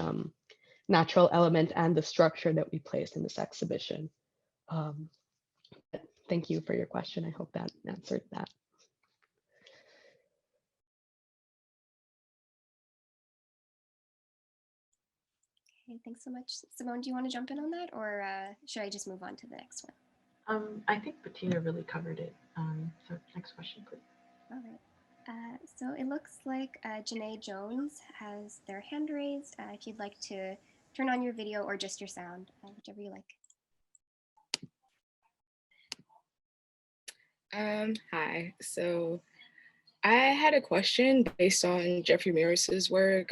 natural element and the structure that we placed in this exhibition. Thank you for your question. I hope that answered that. Okay, thanks so much. Simone, do you want to jump in on that, or should I just move on to the next one? I think Bettina really covered it. So next question, please. All right. So it looks like Janae Jones has their hand raised. If you'd like to turn on your video or just your sound, whichever you like. Hi. So I had a question based on Jeffrey Meris's work,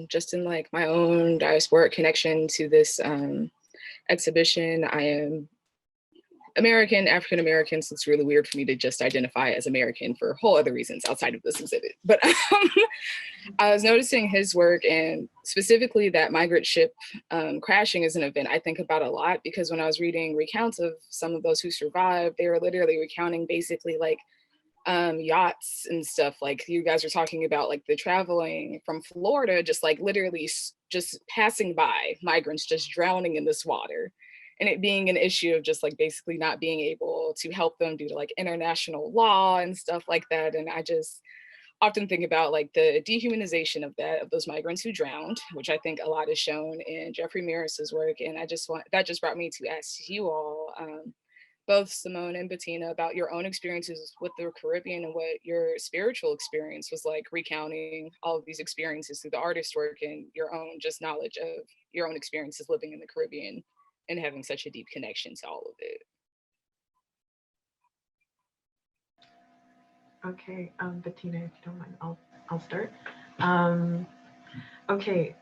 just in like my own diasporic connection to this exhibition. I am American, African American, so it's really weird for me to just identify as American for whole other reasons outside of this exhibit. But I was noticing his work, and specifically that migrant ship crashing is an event I think about a lot, because when I was reading recounts of some of those who survived, they were literally recounting basically like yachts and stuff. Like you guys were talking about like the traveling from Florida, just like literally just passing by migrants just drowning in this water, and it being an issue of just like basically not being able to help them due to like international law and stuff like that. And I just often think about like the dehumanization of those migrants who drowned, which I think a lot is shown in Jeffrey Meris's work. And that just brought me to ask you all, both Simone and Bettina, about your own experiences with the Caribbean and what your spiritual experience was like, recounting all of these experiences through the artist work and your own just knowledge of your own experiences living in the Caribbean and having such a deep connection to all of it. Okay, Bettina, if you don't mind, I'll start. Okay,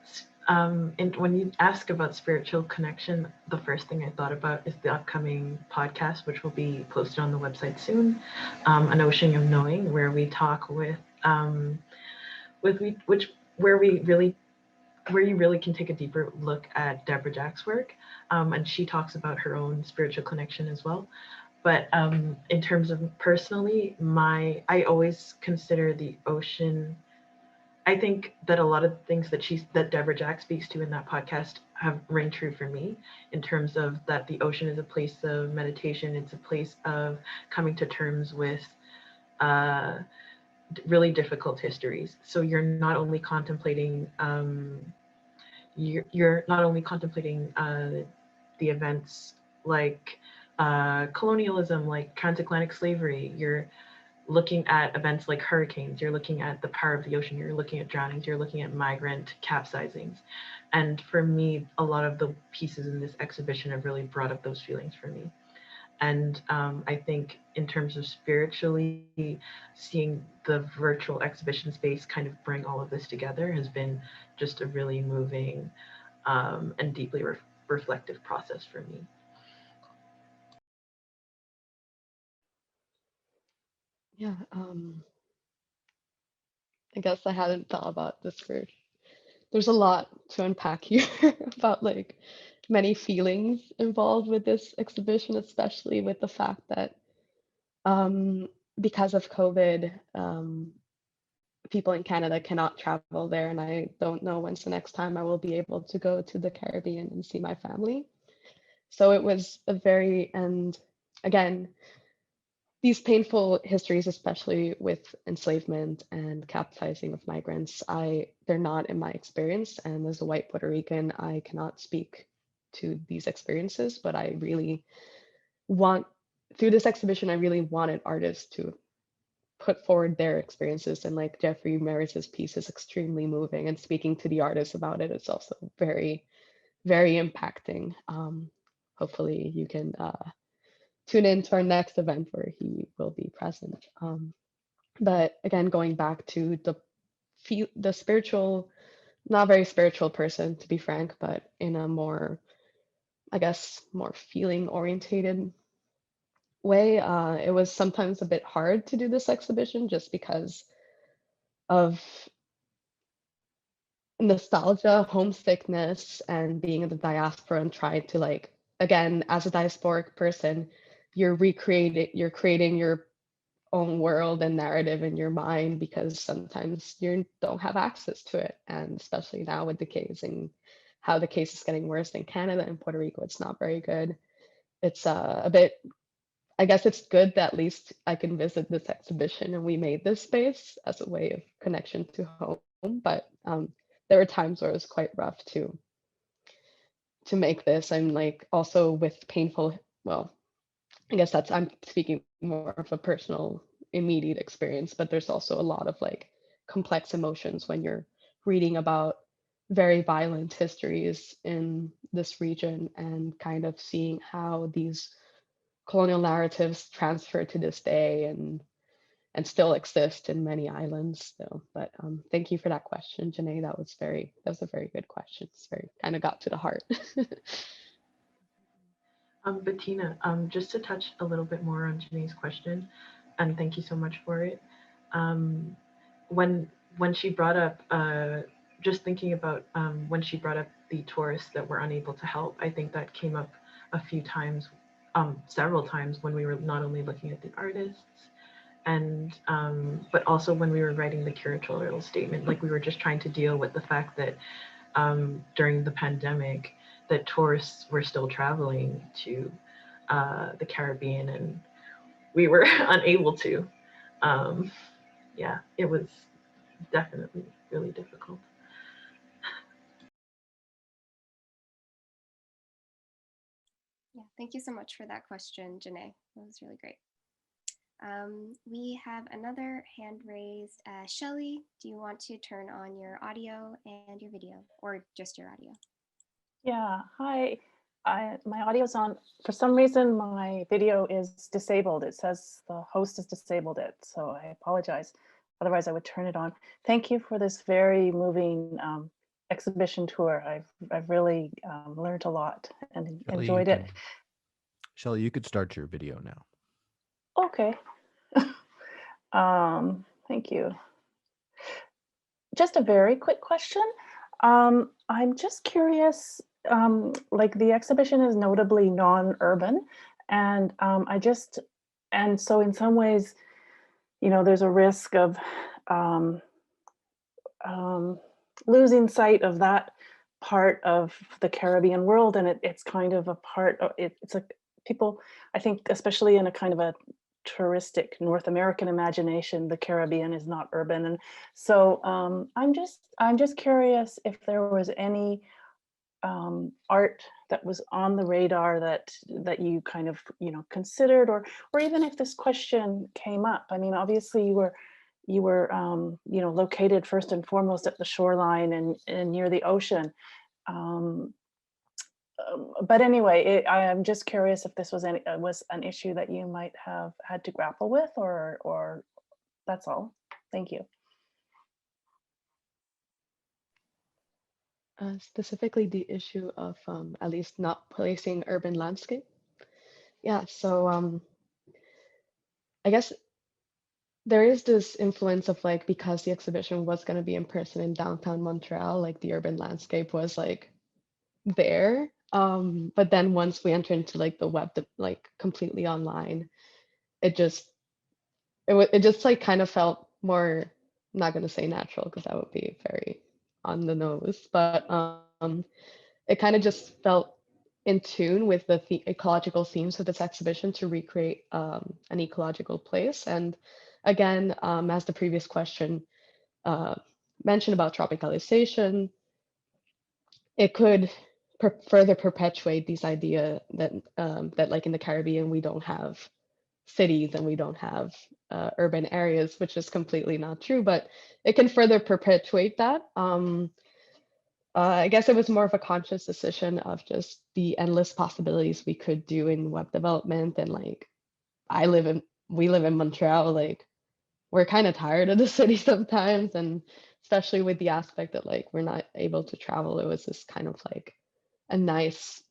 and when you ask about spiritual connection, the first thing I thought about is the upcoming podcast, which will be posted on the website soon, An Ocean of Knowing, where we talk where you really can take a deeper look at Deborah Jack's work, and she talks about her own spiritual connection as well. But in terms of personally, I always consider the ocean. I think that a lot of the things that Deborah Jack speaks to in that podcast have ring true for me, in terms of that the ocean is a place of meditation. It's a place of coming to terms with really difficult histories. So you're not only contemplating the events like colonialism, like transatlantic slavery. You're looking at events like hurricanes. You're looking at the power of the ocean. You're looking at drownings. You're looking at migrant capsizings. And for me, a lot of the pieces in this exhibition have really brought up those feelings for me. And I think in terms of spiritually, seeing the virtual exhibition space kind of bring all of this together has been just a really moving and deeply reflective process for me. Yeah, I guess I hadn't thought about this word. There's a lot to unpack here about like many feelings involved with this exhibition, especially with the fact that because of COVID, people in Canada cannot travel there, and I don't know when's the next time I will be able to go to the Caribbean and see my family. So it was and again, these painful histories, especially with enslavement and capsizing of migrants, they're not in my experience. And as a white Puerto Rican, I cannot speak to these experiences, but I really through this exhibition, I really wanted artists to put forward their experiences. And like Jeffrey Meris's piece is extremely moving, and speaking to the artists about it is also very, very impacting. Hopefully you can tune in to our next event where he will be present. But again, going back to the spiritual, not very spiritual person, to be frank, but in a more, I guess, more feeling orientated way, it was sometimes a bit hard to do this exhibition just because of nostalgia, homesickness, and being in the diaspora and trying to like, again, as a diasporic person, you're creating your own world and narrative in your mind, because sometimes you don't have access to it. And especially now with the case and how the case is getting worse in Canada and Puerto Rico, it's not very good. It's a bit, I guess it's good that at least I can visit this exhibition and we made this space as a way of connection to home. But there were times where it was quite rough to make this. And like also with painful, well, I guess I'm speaking more of a personal immediate experience, but there's also a lot of like complex emotions when you're reading about very violent histories in this region and kind of seeing how these colonial narratives transfer to this day and still exist in many islands still. But thank you for that question, Janae. That was a very good question. It's very kind of got to the heart. Bettina, just to touch a little bit more on Janae's question, and thank you so much for it. When she brought up, just thinking about when she brought up the tourists that were unable to help, I think that came up a few times, several times when we were not only looking at the artists, and but also when we were writing the curatorial statement, like we were just trying to deal with the fact that during the pandemic, that tourists were still traveling to the Caribbean, and we were unable to. Yeah, it was definitely really difficult. Yeah, thank you so much for that question, Janae. That was really great. We have another hand raised. Shelly, do you want to turn on your audio and your video, or just your audio? Yeah, hi. My audio's on. For some reason, my video is disabled. It says the host has disabled it, so I apologize. Otherwise, I would turn it on. Thank you for this very moving exhibition tour. I've really learned a lot and enjoyed it. Shelly, you could start your video now. Okay. Thank you. Just a very quick question. I'm just curious, like the exhibition is notably non-urban, and and so in some ways, you know, there's a risk of losing sight of that part of the Caribbean world, and it's kind of a part of it. It's like people, I think, especially in a kind of a touristic North American imagination, the Caribbean is not urban, and so I'm just curious if there was any art that was on the radar that you kind of, you know, considered, or even if this question came up. I mean, obviously you were you know, located first and foremost at the shoreline and near the ocean. But anyway, I'm just curious if this was an issue that you might have had to grapple with, or that's all. Thank you. Specifically the issue of at least not placing urban landscape. Yeah, so I guess there is this influence of like, because the exhibition was going to be in person in downtown Montreal, like the urban landscape was like there. But then once we enter into like the web, like completely online, it just like kind of felt more, I'm not going to say natural because that would be very on the nose, but it kind of just felt in tune with the ecological themes of this exhibition to recreate an ecological place. And again, as the previous question mentioned about tropicalization, it could further perpetuate these idea that that like in the Caribbean, we don't have cities and we don't have urban areas, which is completely not true, but it can further perpetuate that. I guess it was more of a conscious decision of just the endless possibilities we could do in web development. And like, we live in Montreal, like we're kind of tired of the city sometimes. And especially with the aspect that like, we're not able to travel, it was just kind of like a nice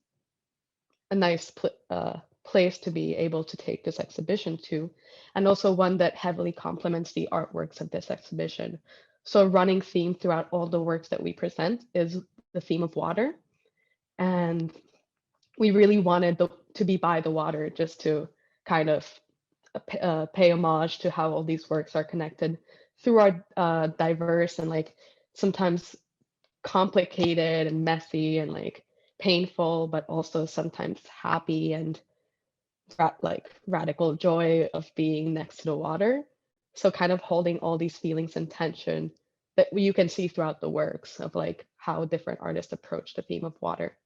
place to be able to take this exhibition to, and also one that heavily complements the artworks of this exhibition. So a running theme throughout all the works that we present is the theme of water. And we really wanted to be by the water, just to kind of pay homage to how all these works are connected through our diverse and like sometimes complicated and messy and like painful, but also sometimes happy and like radical joy of being next to the water. So kind of holding all these feelings and tension that you can see throughout the works of like how different artists approach the theme of water.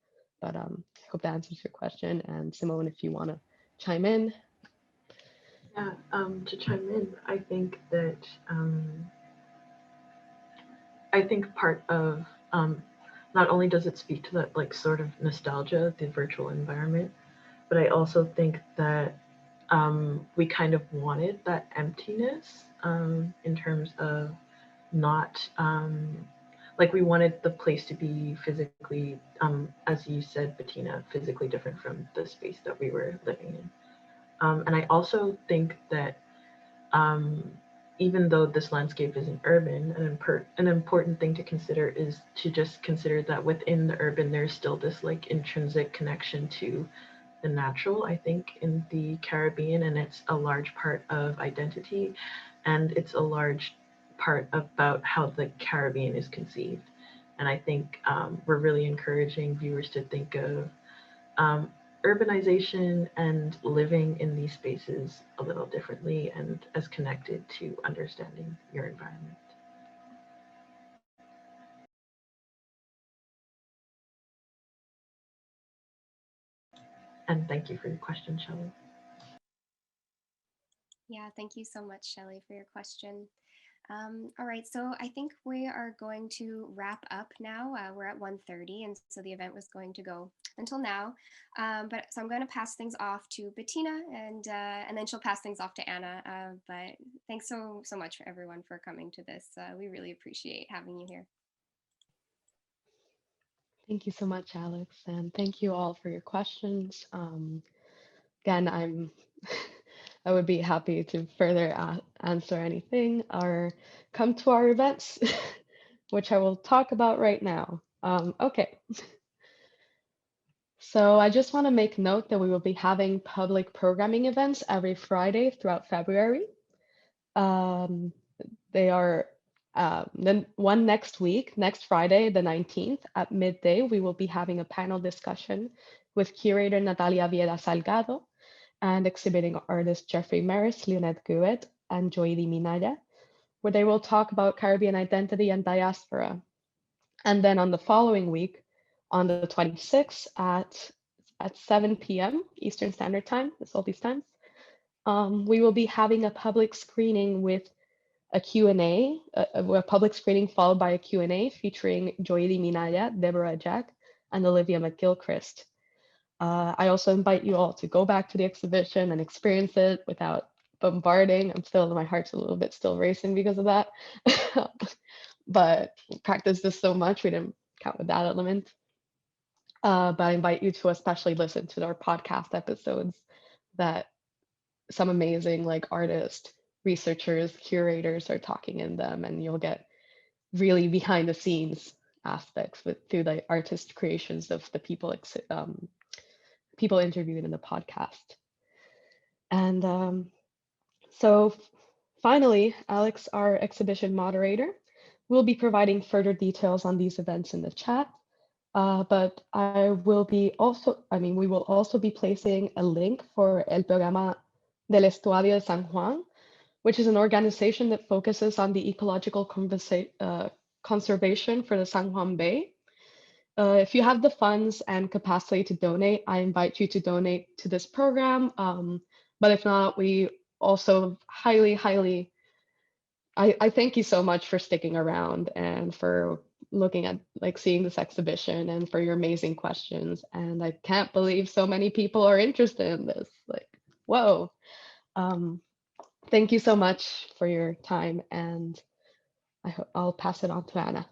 But I hope that answers your question. And Simone, if you want to chime in. Yeah, to chime in, I think that I think part of not only does it speak to that like sort of nostalgia of the virtual environment, but I also think that we kind of wanted that emptiness in terms of not like we wanted the place to be physically, as you said, Bettina, physically different from the space that we were living in. And I also think that even though this landscape isn't urban, an important thing to consider is to just consider that within the urban, there's still this like intrinsic connection to the natural, I think, in the Caribbean, and it's a large part of identity, and it's a large part about how the Caribbean is conceived. And I think we're really encouraging viewers to think of urbanization and living in these spaces a little differently and as connected to understanding your environment. And thank you for your question, Shelley. Yeah, thank you so much, Shelley, for your question. All right, so I think we are going to wrap up now. We're at 1:30, and so the event was going to go until now. But so I'm going to pass things off to Bettina, and then she'll pass things off to Anna. But thanks so much for everyone for coming to this. We really appreciate having you here. Thank you so much, Alex, and thank you all for your questions. Again, I would be happy to further answer anything or come to our events, which I will talk about right now. Okay. So I just want to make note that we will be having public programming events every Friday throughout February. They are then one next week, next Friday, the 19th at midday, we will be having a panel discussion with curator Natalia Vieda Salgado and exhibiting artist Jeffrey Meris, Lionel Cruet, and Joiri Minaya, where they will talk about Caribbean identity and diaspora. And then on the following week, on the 26th at 7 p.m. Eastern Standard Time, that's all these times, we will be having a public screening with a Q&A, a public screening followed by a Q&A featuring Joiri Minaya, Deborah Jack, and Olivia Mc Gilchrist. I also invite you all to go back to the exhibition and experience it without bombarding. My heart's a little bit still racing because of that. But we practiced this so much, we didn't count with that element. But I invite you to especially listen to our podcast episodes that some amazing like artists, researchers, curators are talking in them, and you'll get really behind the scenes aspects through the artist creations of the people interviewed in the podcast. And so finally, Alex, our exhibition moderator, will be providing further details on these events in the chat. But we will also be placing a link for El Programa del Estuario de San Juan, which is an organization that focuses on the ecological conservation for the San Juan Bay. If you have the funds and capacity to donate, I invite you to donate to this program. But if not, we also highly, I thank you so much for sticking around and for looking at seeing this exhibition and for your amazing questions. And I can't believe so many people are interested in this. Whoa. Thank you so much for your time, and I'll pass it on to Anna.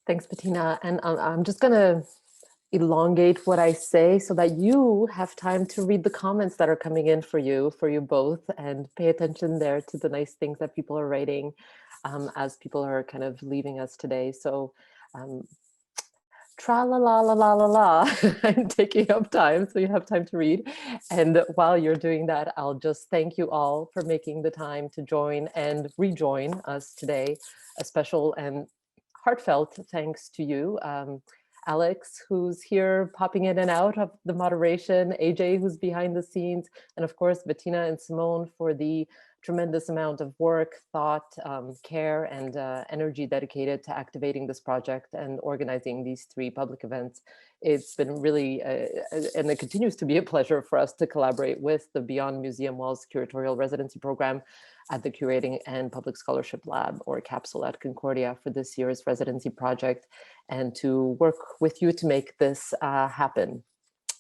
Thanks, Bettina. And I'm just going to elongate what I say so that you have time to read the comments that are coming in for you both, and pay attention there to the nice things that people are writing as people are kind of leaving us today. So tra la la la la la la, I'm taking up time so you have time to read. And while you're doing that, I'll just thank you all for making the time to join and rejoin us today. A special and heartfelt thanks to you, Alex, who's here popping in and out of the moderation, AJ, who's behind the scenes, and of course, Bettina and Simone for the tremendous amount of work, thought, care, and energy dedicated to activating this project and organizing these 3 public events. It's been really, and it continues to be a pleasure for us to collaborate with the Beyond Museum Walls Curatorial Residency Program at the Curating and Public Scholarship Lab, or CaPSL, at Concordia for this year's residency project, and to work with you to make this happen.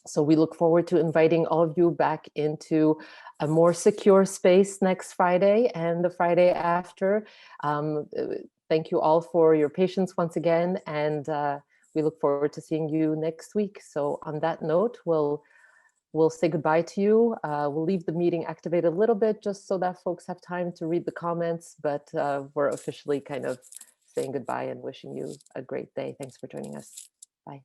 So we look forward to inviting all of you back into a more secure space next Friday and the Friday after. thank you all for your patience once again, and we look forward to seeing you next week. So on that note, we'll say goodbye to you. We'll leave the meeting activated a little bit just so that folks have time to read the comments, but we're officially kind of saying goodbye and wishing you a great day. Thanks for joining us. Bye.